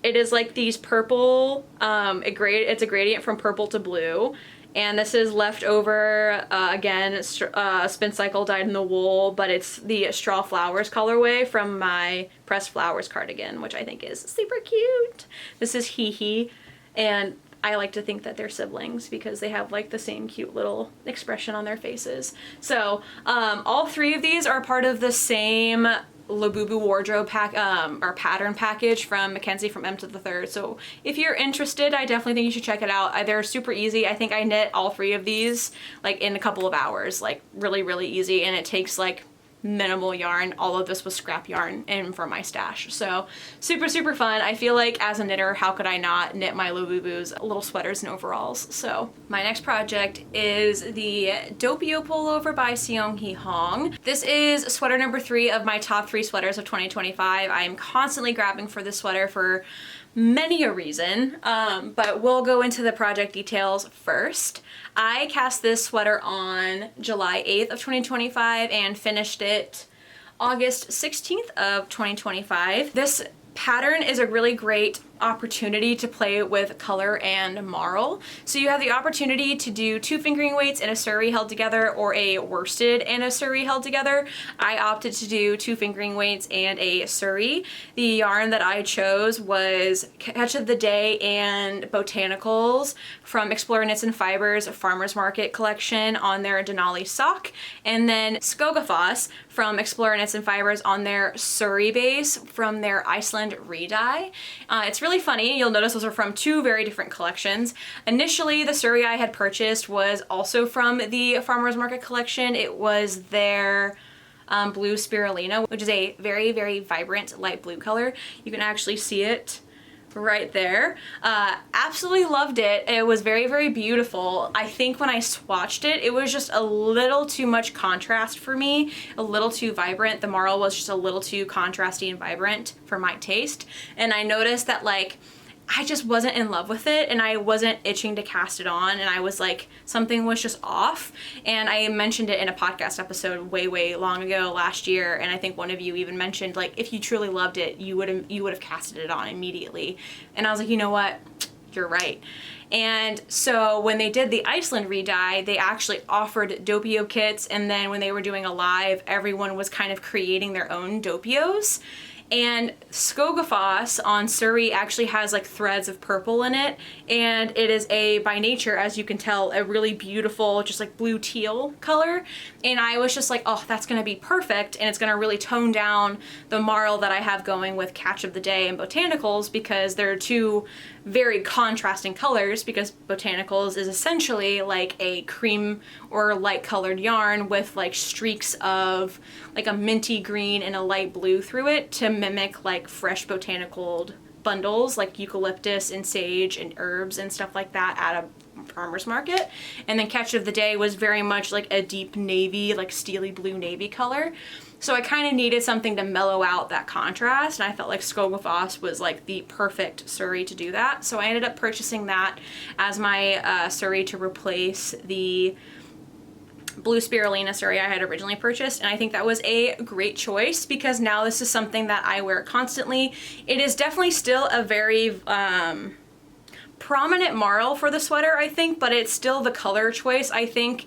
It is like these purple, it's a gradient from purple to blue. And this is leftover, again, Spin Cycle Dyed in the Wool, but it's the Straw Flowers colorway from my Pressed Flowers cardigan, which I think is super cute. This is Hee, and I like to think that they're siblings because they have like the same cute little expression on their faces. So all three of these are part of the same Lobubu wardrobe pack or pattern package from Mackenzie from M to the Third. So if you're interested, I definitely think you should check it out. They're super easy. I think I knit all three of these like in a couple of hours, like really, really easy, and it takes like minimal yarn. All of this was scrap yarn and from my stash. So super, super fun. I feel like as a knitter, how could I not knit my Lobubu's little sweaters and overalls? So my next project is the Doppio pullover by Seong Hee Hong. This is sweater number 3 of my top 3 sweaters of 2025. I am constantly grabbing for this sweater for many a reason, but we'll go into the project details first. I cast this sweater on July 8th of 2025 and finished it August 16th of 2025. This pattern is a really great opportunity to play with color and marl. So you have the opportunity to do 2 fingering weights and a suri held together, or a worsted and a suri held together. I opted to do 2 fingering weights and a suri. The yarn that I chose was Catch of the Day and Botanicals from Explorer Knits and Fibers Farmers Market collection on their Denali sock, and then Skogafoss from Explorer Knits and Fibers on their suri base from their Iceland re-dye. It's really funny. You'll notice those are from 2 very different collections. Initially, the suri I had purchased was also from the Farmers Market collection. It was their blue spirulina, which is a very, very vibrant light blue color. You can actually see it right there. Absolutely loved it. It was very, very beautiful. I think when I swatched it, it was just a little too much contrast for me, a little too vibrant. The marl was just a little too contrasty and vibrant for my taste. And I noticed that like I just wasn't in love with it, and I wasn't itching to cast it on, and I was like, something was just off. And I mentioned it in a podcast episode way, way long ago last year, and I think one of you even mentioned like if you truly loved it, you would have casted it on immediately. And I was like, you know what? You're right. And so when they did the Iceland re-dye, they actually offered Doppio kits, and then when they were doing a live, everyone was kind of creating their own Doppios. And Skogafoss on suri actually has like threads of purple in it, and it is by nature, as you can tell, a really beautiful, just like blue teal color. And I was just like, oh, that's gonna be perfect, and it's gonna really tone down the marl that I have going with Catch of the Day and Botanicals, because they're 2 very contrasting colors, because Botanicals is essentially like a cream or light colored yarn with like streaks of like a minty green and a light blue through it to mimic like fresh botanical bundles like eucalyptus and sage and herbs and stuff like that at a farmer's market. And then Catch of the Day was very much like a deep navy, like steely blue navy color. So I kind of needed something to mellow out that contrast, and I felt like Skogafoss was like the perfect suri to do that. So I ended up purchasing that as my suri to replace the blue spirulina suri I had originally purchased, and I think that was a great choice because now this is something that I wear constantly. It is definitely still a very prominent marl for the sweater, I think, but it's still the color choice, I think,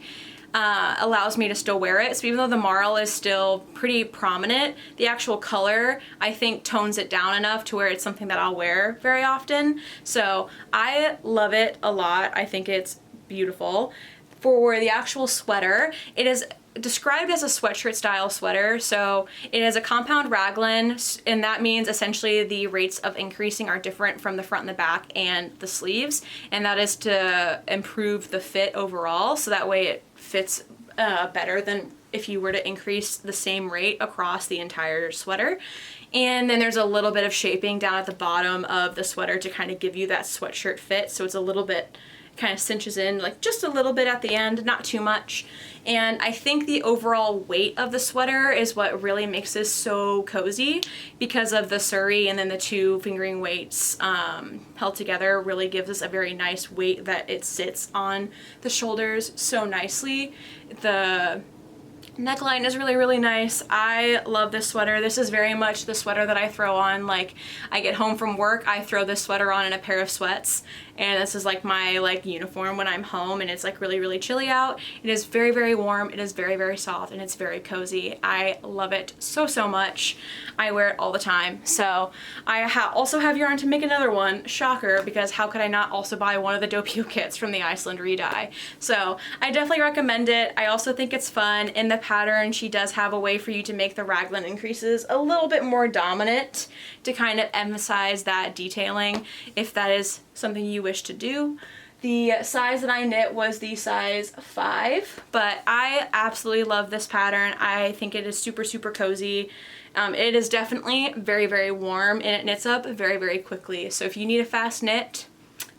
allows me to still wear it. So even though the marl is still pretty prominent, the actual color I think tones it down enough to where it's something that I'll wear very often. So I love it a lot. I think it's beautiful. For the actual sweater, it is described as a sweatshirt style sweater. So it is a compound raglan, and that means essentially the rates of increasing are different from the front and the back and the sleeves, and that is to improve the fit overall, so that way it fits better than if you were to increase the same rate across the entire sweater. And then there's a little bit of shaping down at the bottom of the sweater to kind of give you that sweatshirt fit, so it's a little bit, kind of cinches in like just a little bit at the end, not too much. And I think the overall weight of the sweater is what really makes this so cozy, because of the suri and then the two fingering weights held together really gives us a very nice weight that it sits on the shoulders so nicely. The neckline is really, really nice. I love this sweater. This is very much the sweater that I throw on, like, I get home from work, I throw this sweater on and a pair of sweats, and this is like my uniform when I'm home and it's like really, really chilly out. It is very, very warm. It is very, very soft, and it's very cozy. I love it so, so much. I wear it all the time. So I also have yarn to make another one. Shocker, because how could I not also buy one of the Doppio kits from the Iceland redye? So I definitely recommend it. I also think it's fun. In the pattern, she does have a way for you to make the raglan increases a little bit more dominant to kind of emphasize that detailing, if that is something you wish to do. The size that I knit was the size 5, but I absolutely love this pattern. I think it is super, super cozy. It is definitely very, very warm, and it knits up very, very quickly. So if you need a fast knit,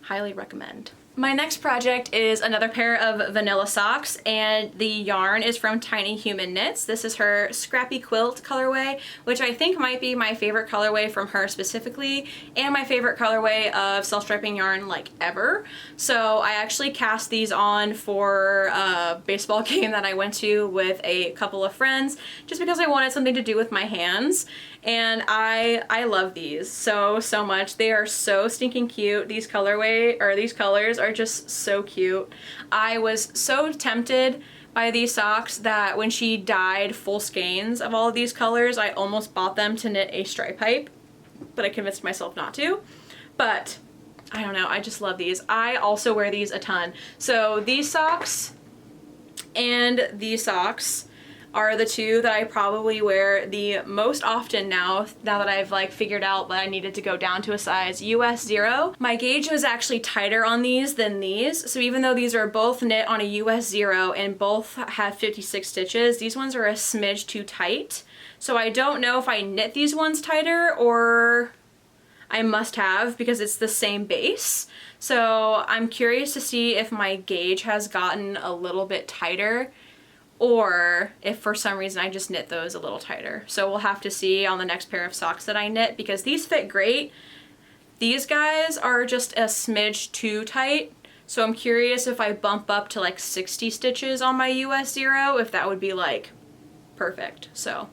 highly recommend. My next project is another pair of vanilla socks, and the yarn is from Tiny Human Knits. This is her Scrappy Quilt colorway, which I think might be my favorite colorway from her specifically, and my favorite colorway of self-striping yarn like ever. So I actually cast these on for a baseball game that I went to with a couple of friends, just because I wanted something to do with my hands. And I love these so much. They are so stinking cute. These colors are just so cute. I was so tempted by these socks that when she dyed full skeins of all of these colors, I almost bought them to knit a stripe pipe, but I convinced myself not to. But I don't know, I just love these. I also wear these a ton. So these socks and these socks are the two that I probably wear the most often now that I've figured out that I needed to go down to a size US 0. My gauge was actually tighter on these than these, so even though these are both knit on a US 0 and both have 56 stitches, these ones are a smidge too tight. So I don't know if I knit these ones tighter or I must have, because it's the same base. So I'm curious to see if my gauge has gotten a little bit tighter, or if for some reason I just knit those a little tighter. So we'll have to see on the next pair of socks that I knit, because these fit great. These guys are just a smidge too tight. So I'm curious if I bump up to 60 stitches on my US 0, if that would be perfect. So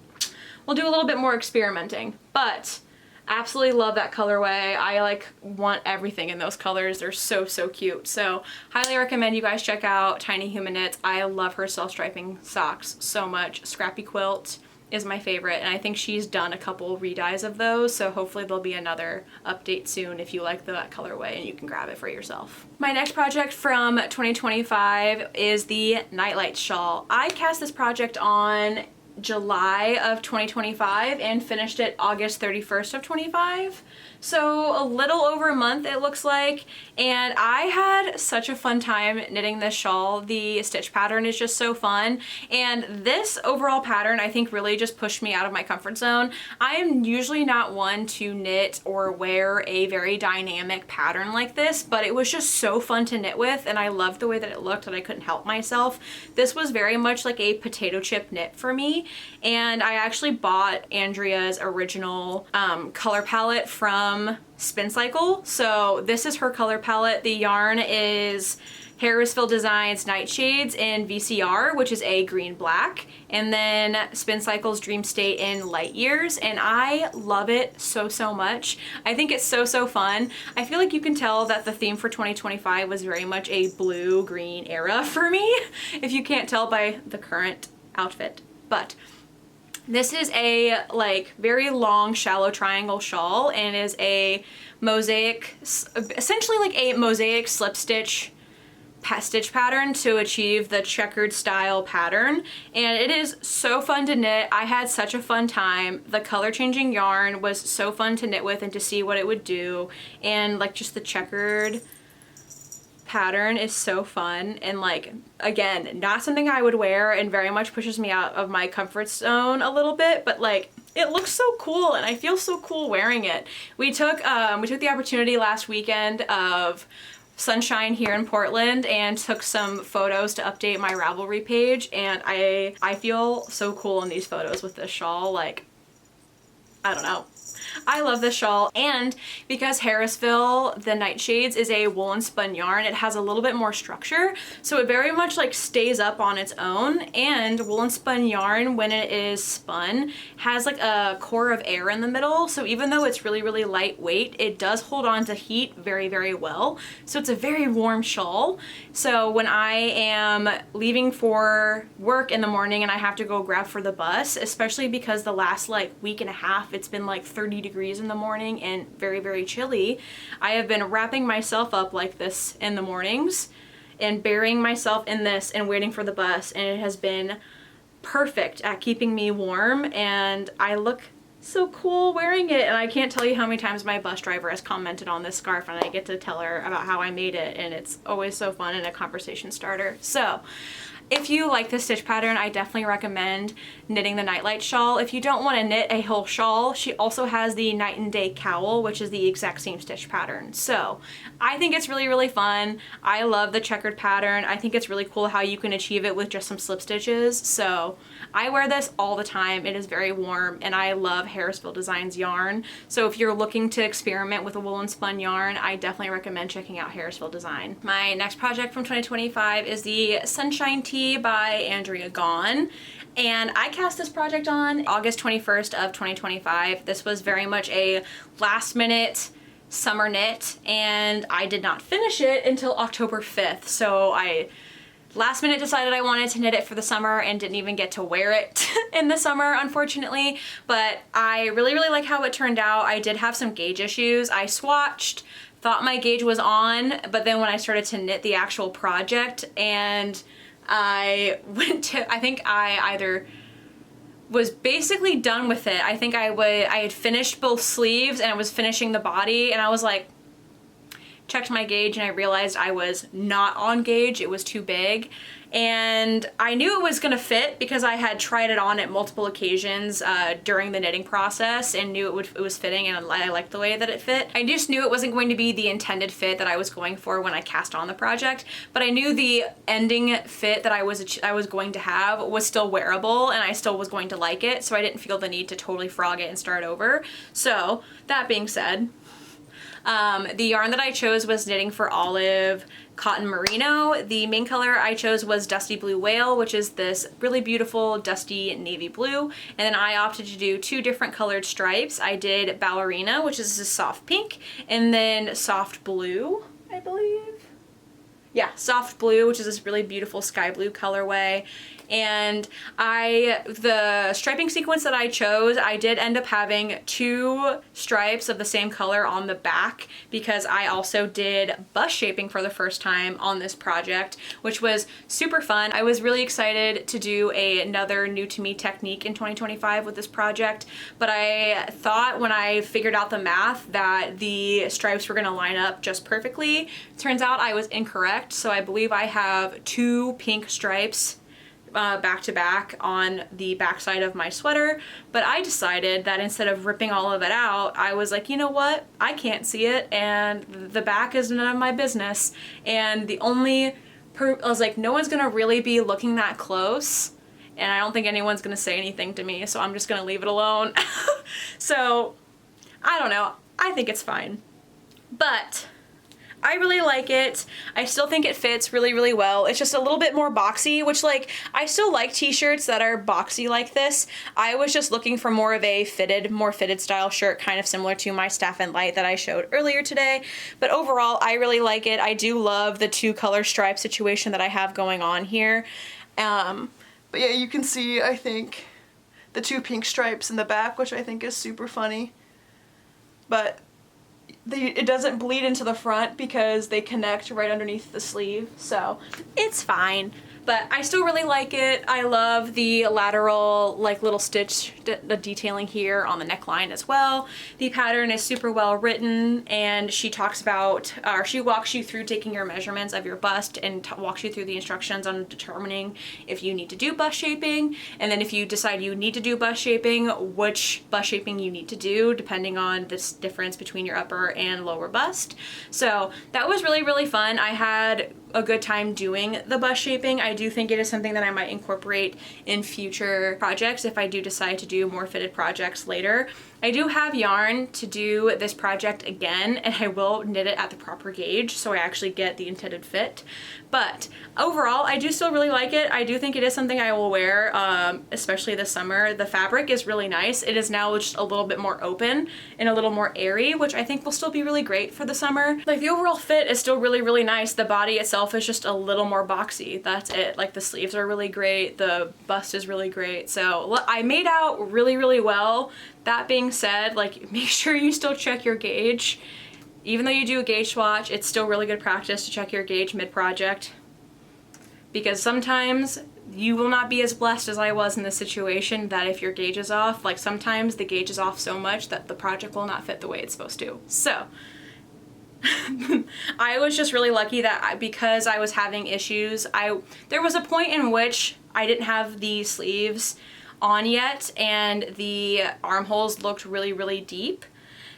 we'll do a little bit more experimenting, but absolutely love that colorway. I want everything in those colors. They're so cute. So highly recommend you guys check out Tiny Human Knits. I love her self-striping socks so much. Scrappy Quilt is my favorite, and I think she's done a couple redyes of those, so hopefully there'll be another update soon if you like that colorway and you can grab it for yourself. My next project from 2025 is the Nightlight Shawl. I cast this project on July of 2025 and finished it August 31st of 25. So a little over a month it looks like, and I had such a fun time knitting this shawl. The stitch pattern is just so fun, and this overall pattern I think really just pushed me out of my comfort zone. I am usually not one to knit or wear a very dynamic pattern like this, but it was just so fun to knit with, and I loved the way that it looked that I couldn't help myself. This was very much like a potato chip knit for me, and I actually bought Andrea's original color palette from Spin Cycle. So this is her color palette. The yarn is Harrisville Designs Nightshades in VCR, which is a green black, and then Spin Cycle's Dream State in Light Years, and I love it so much. I think it's so fun. I feel like you can tell that the theme for 2025 was very much a blue-green era for me, if you can't tell by the current outfit. But this is a very long shallow triangle shawl, and is a mosaic, essentially a mosaic slip stitch stitch pattern to achieve the checkered style pattern, and it is so fun to knit. I had such a fun time. The color changing yarn was so fun to knit with and to see what it would do, and like just the checkered pattern is so fun, and like, again, not something I would wear and very much pushes me out of my comfort zone a little bit, but like it looks so cool and I feel so cool wearing it. We took the opportunity last weekend of sunshine here in Portland and took some photos to update my Ravelry page, and I feel so cool in these photos with this shawl. Like, I don't know. I love this shawl, and because Harrisville, the Nightshades, is a woolen spun yarn, it has a little bit more structure, so it very much like stays up on its own, and woolen spun yarn, when it is spun, has like a core of air in the middle, so even though it's really, really lightweight, it does hold on to heat very, very well, so it's a very warm shawl. So when I am leaving for work in the morning and I have to go grab for the bus, especially because the last like week and a half, it's been like 30 degrees in the morning and very, very chilly, I have been wrapping myself up like this in the mornings and burying myself in this and waiting for the bus, and it has been perfect at keeping me warm, and I look so cool wearing it. And I can't tell you how many times my bus driver has commented on this scarf, and I get to tell her about how I made it, and it's always so fun and a conversation starter. So if you like this stitch pattern, I definitely recommend knitting the Nightlight shawl. If you don't want to knit a whole shawl, she also has the Night and Day cowl, which is the exact same stitch pattern. So I think it's really, really fun. I love the checkered pattern. I think it's really cool how you can achieve it with just some slip stitches. So I wear this all the time. It is very warm, and I love Harrisville Designs yarn. So if you're looking to experiment with a woolen spun yarn, I definitely recommend checking out Harrisville Design. My next project from 2025 is the Sunshine Tee by Andrea Gaughan. And I cast this project on August 21st of 2025. This was very much a last minute summer knit, and I did not finish it until October 5th. So I last minute decided I wanted to knit it for the summer and didn't even get to wear it in the summer, unfortunately. But I really, really like how it turned out. I did have some gauge issues. I swatched, thought my gauge was on, but then when I started to knit the actual project and I think I either was basically done with it. I think I had finished both sleeves and I was finishing the body, and I was like, checked my gauge and I realized I was not on gauge. It was too big, and I knew it was gonna fit because I had tried it on at multiple occasions during the knitting process and knew it was fitting, and I liked the way that it fit. I just knew it wasn't going to be the intended fit that I was going for when I cast on the project, but I knew the ending fit that I was going to have was still wearable and I still was going to like it, so I didn't feel the need to totally frog it and start over. So that being said, the yarn that I chose was Knitting for Olive Cotton Merino. The main color I chose was Dusty Blue Whale, which is this really beautiful dusty navy blue. And then I opted to do two different colored stripes. I did Ballerina, which is a soft pink, and then Soft Blue, I believe. Yeah, Soft Blue, which is this really beautiful sky blue colorway. And the striping sequence that I chose, I did end up having two stripes of the same color on the back because I also did bust shaping for the first time on this project, which was super fun. I was really excited to do another new to me technique in 2025 with this project, but I thought when I figured out the math that the stripes were gonna line up just perfectly. Turns out I was incorrect, so I believe I have two pink stripes back to back on the backside of my sweater, but I decided that instead of ripping all of it out, I was like, you know what, I can't see it and the back is none of my business, and I was like, no one's gonna really be looking that close and I don't think anyone's gonna say anything to me, so I'm just gonna leave it alone. So I don't know, I think it's fine, but I really like it. I still think it fits really, really well. It's just a little bit more boxy, which, like, I still like t-shirts that are boxy like this. I was just looking for more of a more fitted style shirt, kind of similar to my Staff and Light that I showed earlier today. But overall, I really like it. I do love the two color stripe situation that I have going on here. But yeah, you can see, I think, the two pink stripes in the back, which I think is super funny. But it doesn't bleed into the front because they connect right underneath the sleeve, so it's fine. But I still really like it. I love the lateral like little stitch the detailing here on the neckline as well. The pattern is super well written, and she talks about, she walks you through taking your measurements of your bust and walks you through the instructions on determining if you need to do bust shaping, and then if you decide you need to do bust shaping, which bust shaping you need to do depending on this difference between your upper and lower bust. So that was really, really fun. I had a good time doing the bust shaping. I do think it is something that I might incorporate in future projects if I do decide to do more fitted projects later. I do have yarn to do this project again, and I will knit it at the proper gauge so I actually get the intended fit. But overall, I do still really like it. I do think it is something I will wear, especially this summer. The fabric is really nice. It is now just a little bit more open and a little more airy, which I think will still be really great for the summer. Like, the overall fit is still really, really nice. The body itself is just a little more boxy. That's it. Like, the sleeves are really great. The bust is really great. So I made out really, really well. That being said, like, make sure you still check your gauge. Even though you do a gauge swatch, it's still really good practice to check your gauge mid-project, because sometimes you will not be as blessed as I was in this situation that if your gauge is off, like sometimes the gauge is off so much that the project will not fit the way it's supposed to. So I was just really lucky that because I was having issues, there was a point in which I didn't have the sleeves on yet and the armholes looked really, really deep,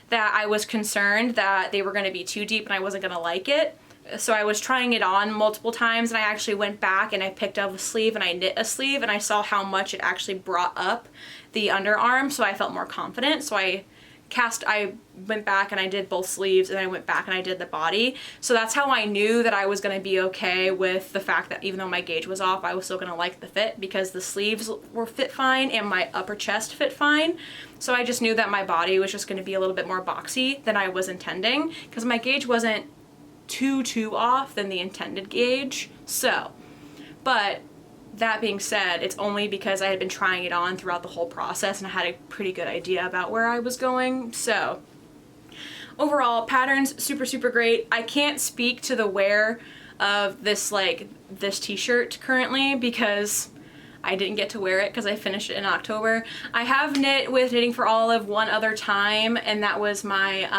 that I was concerned that they were going to be too deep and I wasn't going to like it. So I was trying it on multiple times, and I actually went back and I picked up a sleeve and I knit a sleeve, and I saw how much it actually brought up the underarm, so I felt more confident. So I went back and I did both sleeves, and I went back and I did the body. So that's how I knew that I was going to be okay with the fact that even though my gauge was off, I was still going to like the fit, because the sleeves were fit fine and my upper chest fit fine. So I just knew that my body was just going to be a little bit more boxy than I was intending, because my gauge wasn't too off than the intended gauge. So, but that being said, it's only because I had been trying it on throughout the whole process and I had a pretty good idea about where I was going. So overall, patterns super, super great. I can't speak to the wear of this t-shirt currently because I didn't get to wear it because I finished it in October. I have knit with Knitting for Olive one other time, and that was my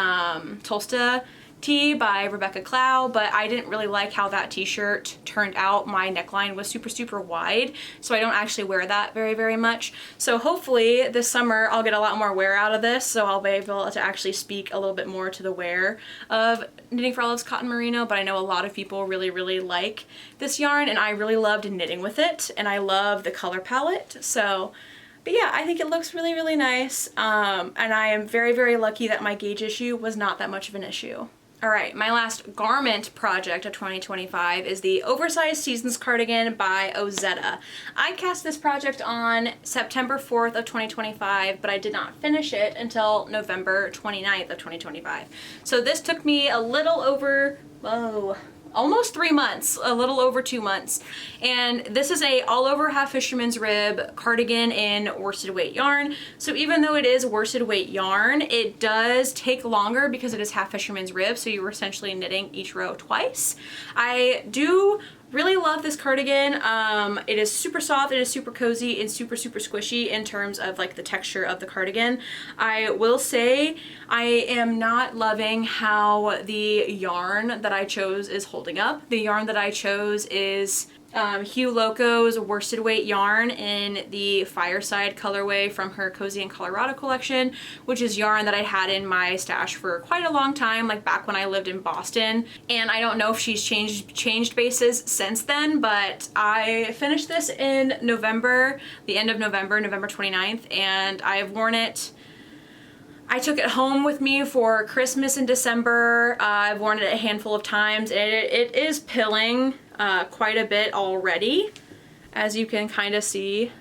Tolsta tee by Rebecca Clow, but I didn't really like how that t-shirt turned out. My neckline was super, super wide, so I don't actually wear that very, very much. So hopefully this summer I'll get a lot more wear out of this, so I'll be able to actually speak a little bit more to the wear of Knitting for Olive's Cotton Merino. But I know a lot of people really, really like this yarn, and I really loved knitting with it, and I love the color palette. So but yeah, I think it looks really, really nice, and I am very, very lucky that my gauge issue was not that much of an issue. Alright, my last garment project of 2025 is the Oversized Seasons Cardigan by Ozetta. I cast this project on September 4th of 2025, but I did not finish it until November 29th of 2025. So this took me a little over, almost 3 months, a little over 2 months. And this is a all over half fisherman's rib cardigan in worsted weight yarn. So even though it is worsted weight yarn, it does take longer because it is half fisherman's rib, so you're essentially knitting each row twice. I do really love this cardigan. It is super soft, it is super cozy, and super, super squishy in terms of like the texture of the cardigan. I will say I am not loving how the yarn that I chose is holding up. The yarn that I chose is Hugh Loco's worsted weight yarn in the Fireside colorway from her Cozy in Colorado collection, which is yarn that I had in my stash for quite a long time, like back when I lived in Boston. And I don't know if she's changed bases since then, but I finished this in November, the end of November, November 29th, and I've worn it. I took it home with me for Christmas in December. I've worn it a handful of times, and it is pilling quite a bit already, as you can kind of see.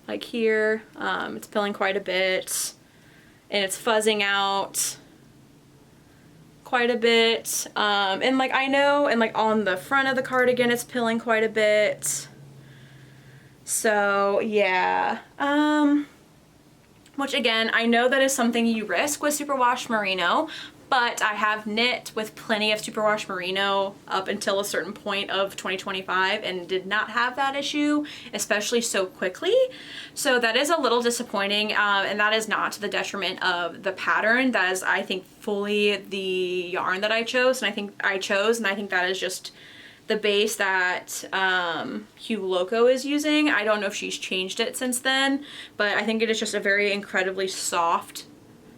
Like here, it's pilling quite a bit, and it's fuzzing out quite a bit. And like I know, and like on the front of the cardigan, it's pilling quite a bit. So yeah. which again, I know that is something you risk with superwash merino, but I have knit with plenty of superwash merino up until a certain point of 2025 and did not have that issue, especially so quickly. So that is a little disappointing, and that is not to the detriment of the pattern. That is, I think, fully the yarn that I chose, and I think that is just the base that Hugh Loco is using. I don't know if she's changed it since then, but I think it is just a very incredibly soft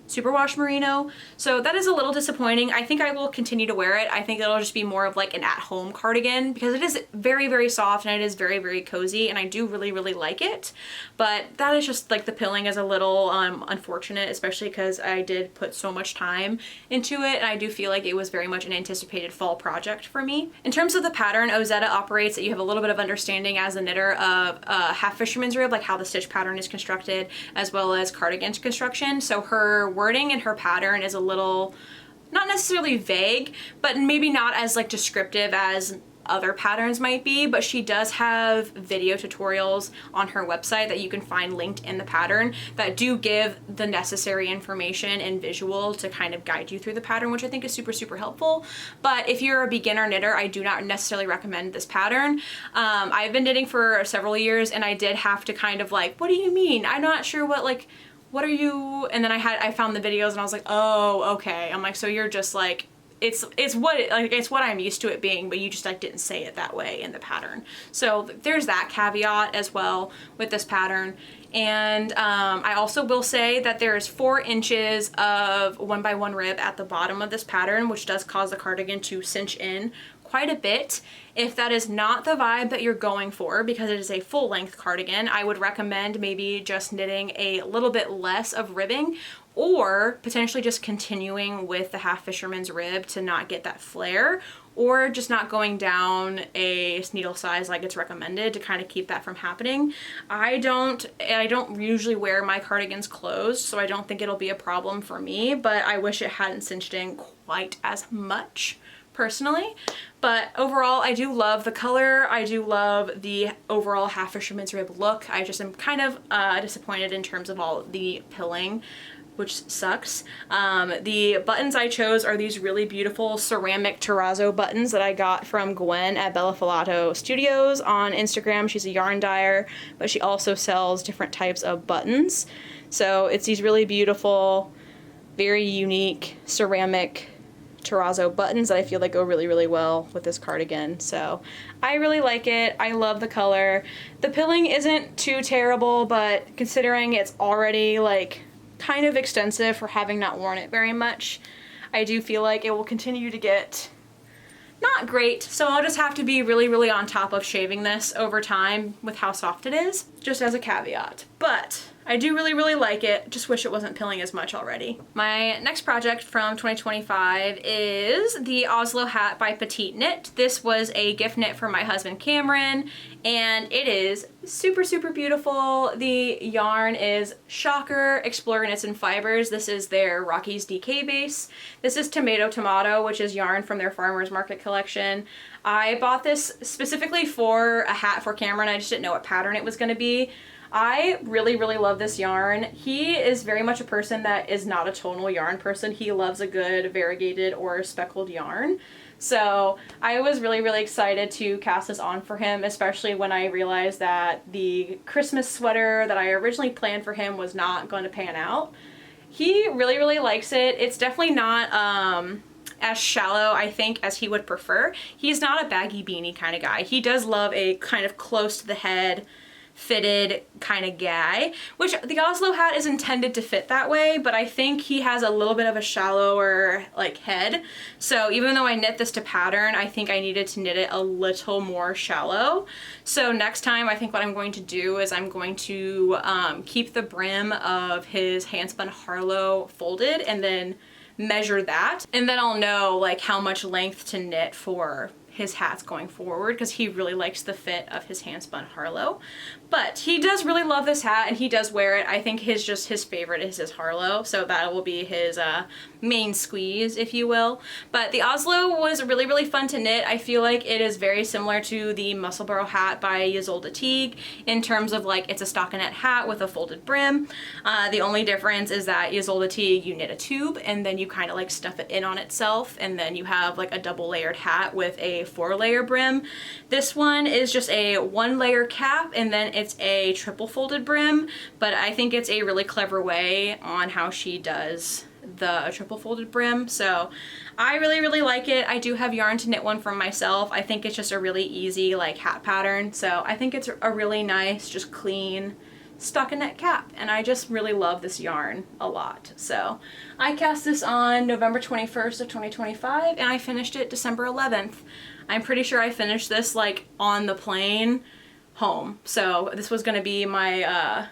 superwash merino. So that is a little disappointing. I think I will continue to wear it. I think it'll just be more of like an at-home cardigan because it is very, very soft and it is very, very cozy, and I do really, really like it. But that is just like the pilling is a little unfortunate, especially because I did put so much time into it, and I do feel like it was very much an anticipated fall project for me. In terms of the pattern, Ozetta operates that you have a little bit of understanding as a knitter of half fisherman's rib, like how the stitch pattern is constructed, as well as cardigan construction. So her wording and her pattern is a little, not necessarily vague, but maybe not as like descriptive as other patterns might be, but she does have video tutorials on her website that you can find linked in the pattern that do give the necessary information and visual to kind of guide you through the pattern, which I think is super, super helpful. But if you're a beginner knitter, I do not necessarily recommend this pattern. I've been knitting for several years, and I did have to kind of like, what do you mean? I'm not sure what are you? And then I found the videos and I was like, oh, okay. I'm like, so you're just like, it's what I'm used to it being, but you just like didn't say it that way in the pattern. So there's that caveat as well with this pattern. And I also will say that there's 4 inches of 1x1 rib at the bottom of this pattern, which does cause the cardigan to cinch in quite a bit. If that is not the vibe that you're going for, because it is a full length cardigan, I would recommend maybe just knitting a little bit less of ribbing, or potentially just continuing with the half fisherman's rib to not get that flare, or just not going down a needle size like it's recommended to kind of keep that from happening. I don't usually wear my cardigans closed, so I don't think it'll be a problem for me, but I wish it hadn't cinched in quite as much personally. But overall, I do love the color. I do love the overall half fisherman's rib look. I just am kind of disappointed in terms of all the pilling, which sucks. The buttons I chose are these really beautiful ceramic terrazzo buttons that I got from Gaughan at Bella Filato Studios on Instagram. She's a yarn dyer, but she also sells different types of buttons. So it's these really beautiful, very unique ceramic terrazzo buttons that I feel like go really, really well with this cardigan. So I really like it. I love the color. The pilling isn't too terrible, but considering it's already like kind of extensive for having not worn it very much, I do feel like it will continue to get not great. So I'll just have to be really, really on top of shaving this over time with how soft it is, just as a caveat. But I do really, really like it. Just wish it wasn't pilling as much already. My next project from 2025 is the Oslo hat by Petite Knit. This was a gift knit for my husband Cameron, and it is super, super beautiful. The yarn is Shocker Explorer Knits and Fibers. This is their Rockies DK base. This is Tomato, which is yarn from their Farmers Market collection. I bought this specifically for a hat for Cameron. I just didn't know what pattern it was going to be. I really, really love this yarn. He is very much a person that is not a tonal yarn person. He loves a good variegated or speckled yarn. So I was really, really excited to cast this on for him, especially when I realized that the Christmas sweater that I originally planned for him was not going to pan out. He really, really likes it. It's definitely not as shallow, I think, as he would prefer. He's not a baggy beanie kind of guy. He does love a kind of close to the head fitted kind of guy, which the Oslo hat is intended to fit that way, but I think he has a little bit of a shallower like head. So even though I knit this to pattern, I think I needed to knit it a little more shallow. So next time I think what I'm going to do is I'm going to keep the brim of his Hand-spun Harlow folded and then measure that, and then I'll know like how much length to knit for his hats going forward because he really likes the fit of his hand-spun Harlow. But he does really love this hat and he does wear it. I think his favorite is his Harlow, so that will be his main squeeze, if you will. But the Oslo was really, really fun to knit. I feel like it is very similar to the Musselburgh hat by Isolde Teague in terms of like it's a stockinette hat with a folded brim. The only difference is that Isolde Teague, you knit a tube and then you kind of like stuff it in on itself, and then you have like a double layered hat with a 4-layer brim. This one is just a 1-layer cap and then it's a triple folded brim, but I think it's a really clever way on how she does the triple folded brim, so I really, really like it. I do have yarn to knit one for myself. I think it's just a really easy like hat pattern, so I think it's a really nice, just clean stockinette cap, and I just really love this yarn a lot. So I cast this on November 21st of 2025 and I finished it December 11th. I'm pretty sure I finished this like on the plane home, so this was gonna be my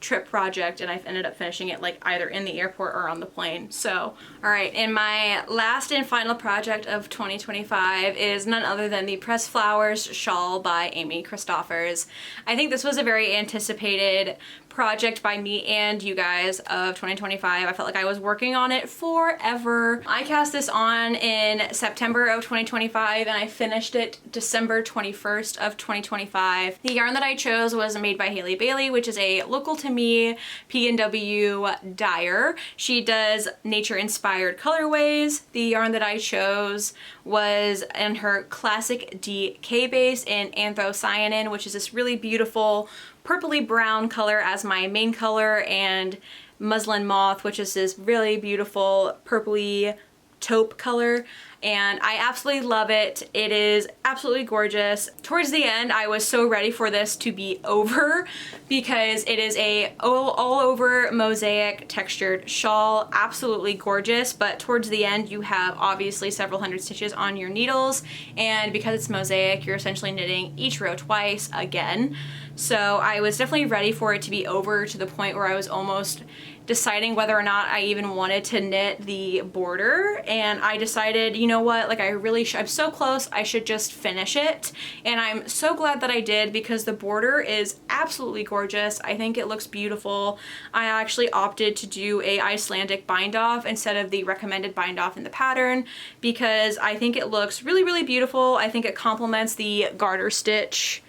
trip project and I ended up finishing it like either in the airport or on the plane. So alright, and my last and final project of 2025 is none other than the Pressed Flowers Shawl by Amy Christoffers. I think this was a very anticipated project by me and you guys of 2025. I felt like I was working on it forever. I cast this on in September of 2025 and I finished it December 21st of 2025. The yarn that I chose was made by Haley Bailey, which is a local to me P&W dyer. She does nature-inspired colorways. The yarn that I chose was in her classic DK base in anthocyanin, which is this really beautiful purpley brown color as my main color, and muslin moth, which is this really beautiful purpley taupe color, and I absolutely love it. It is absolutely gorgeous. Towards the end, I was so ready for this to be over because it is a all over mosaic textured shawl, absolutely gorgeous, but towards the end you have obviously several hundred stitches on your needles, and because it's mosaic, you're essentially knitting each row twice again. So I was definitely ready for it to be over, to the point where I was almost deciding whether or not I even wanted to knit the border, and I decided, you know what, like I'm so close, I should just finish it, and I'm so glad that I did because the border is absolutely gorgeous. I think it looks beautiful. I actually opted to do a Icelandic bind off instead of the recommended bind off in the pattern because I think it looks really, really beautiful. I think it complements the garter stitch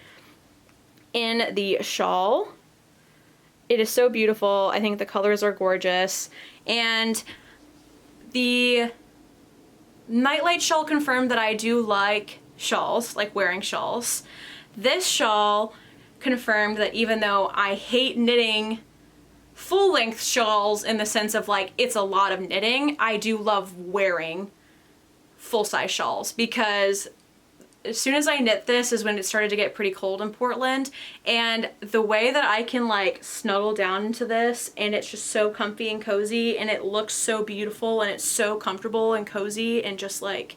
in the shawl. It is so beautiful. I think the colors are gorgeous. And the Nightlight shawl confirmed that I do like shawls, like wearing shawls. This shawl confirmed that even though I hate knitting full-length shawls in the sense of like it's a lot of knitting, I do love wearing full-size shawls because as soon as I knit this is when it started to get pretty cold in Portland, and the way that I can like snuggle down into this and it's just so comfy and cozy and it looks so beautiful and it's so comfortable and cozy and just like,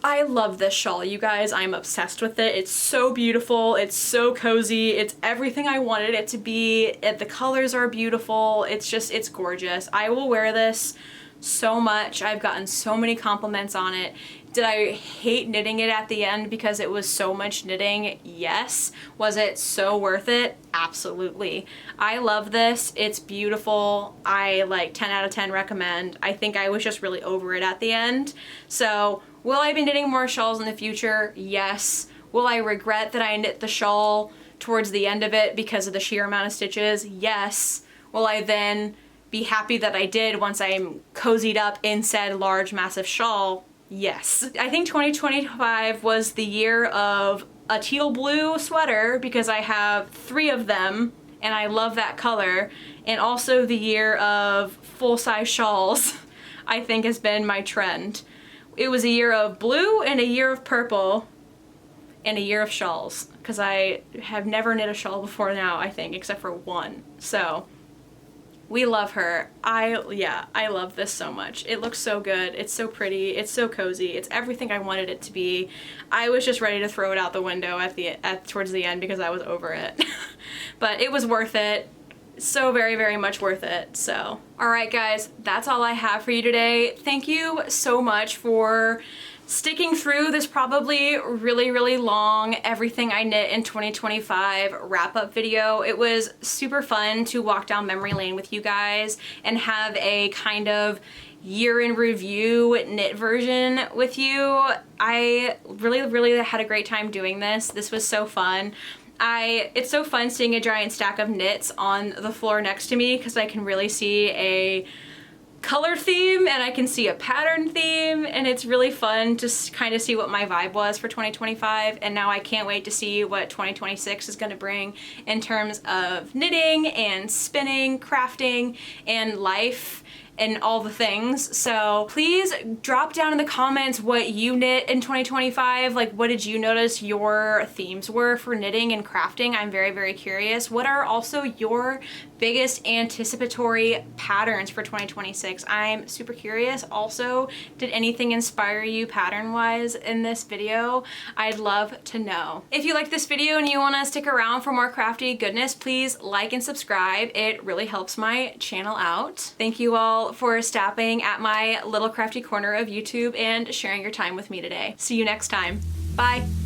I love this shawl, you guys. I'm obsessed with it. It's so beautiful. It's so cozy. It's everything I wanted it to be. The colors are beautiful. It's just, it's gorgeous. I will wear this so much. I've gotten so many compliments on it. Did I hate knitting it at the end because it was so much knitting? Yes. Was it so worth it? Absolutely. I love this. It's beautiful. I like 10 out of 10 recommend. I think I was just really over it at the end. So will I be knitting more shawls in the future? Yes. Will I regret that I knit the shawl towards the end of it because of the sheer amount of stitches? Yes. Will I then be happy that I did once I'm cozied up in said large massive shawl? Yes. I think 2025 was the year of a teal blue sweater because I have 3 of them and I love that color, and also the year of full-size shawls I think has been my trend. It was a year of blue and a year of purple and a year of shawls because I have never knit a shawl before now, I think, except for one. So we love her. I love this so much. It looks so good. It's so pretty. It's so cozy. It's everything I wanted it to be. I was just ready to throw it out the window towards the end because I was over it. But it was worth it. So very, very much worth it. So, alright guys, that's all I have for you today. Thank you so much for sticking through this probably really long everything I knit in 2025 wrap-up video. It was super fun to walk down memory lane with you guys and have a kind of year in review knit version with you. I really had a great time doing this. This was so fun. It's so fun seeing a giant stack of knits on the floor next to me because I can really see a color theme and I can see a pattern theme, and it's really fun to kind of see what my vibe was for 2025, and now I can't wait to see what 2026 is going to bring in terms of knitting and spinning, crafting, and life and all the things. So please drop down in the comments what you knit in 2025. Like, what did you notice your themes were for knitting and crafting? I'm very curious. What are also your biggest anticipatory patterns for 2026? I'm super curious. Also, did anything inspire you pattern-wise in this video? I'd love to know. If you like this video and you want to stick around for more crafty goodness, please like and subscribe. It really helps my channel out. Thank you all for stopping at my little crafty corner of YouTube and sharing your time with me today. See you next time. Bye.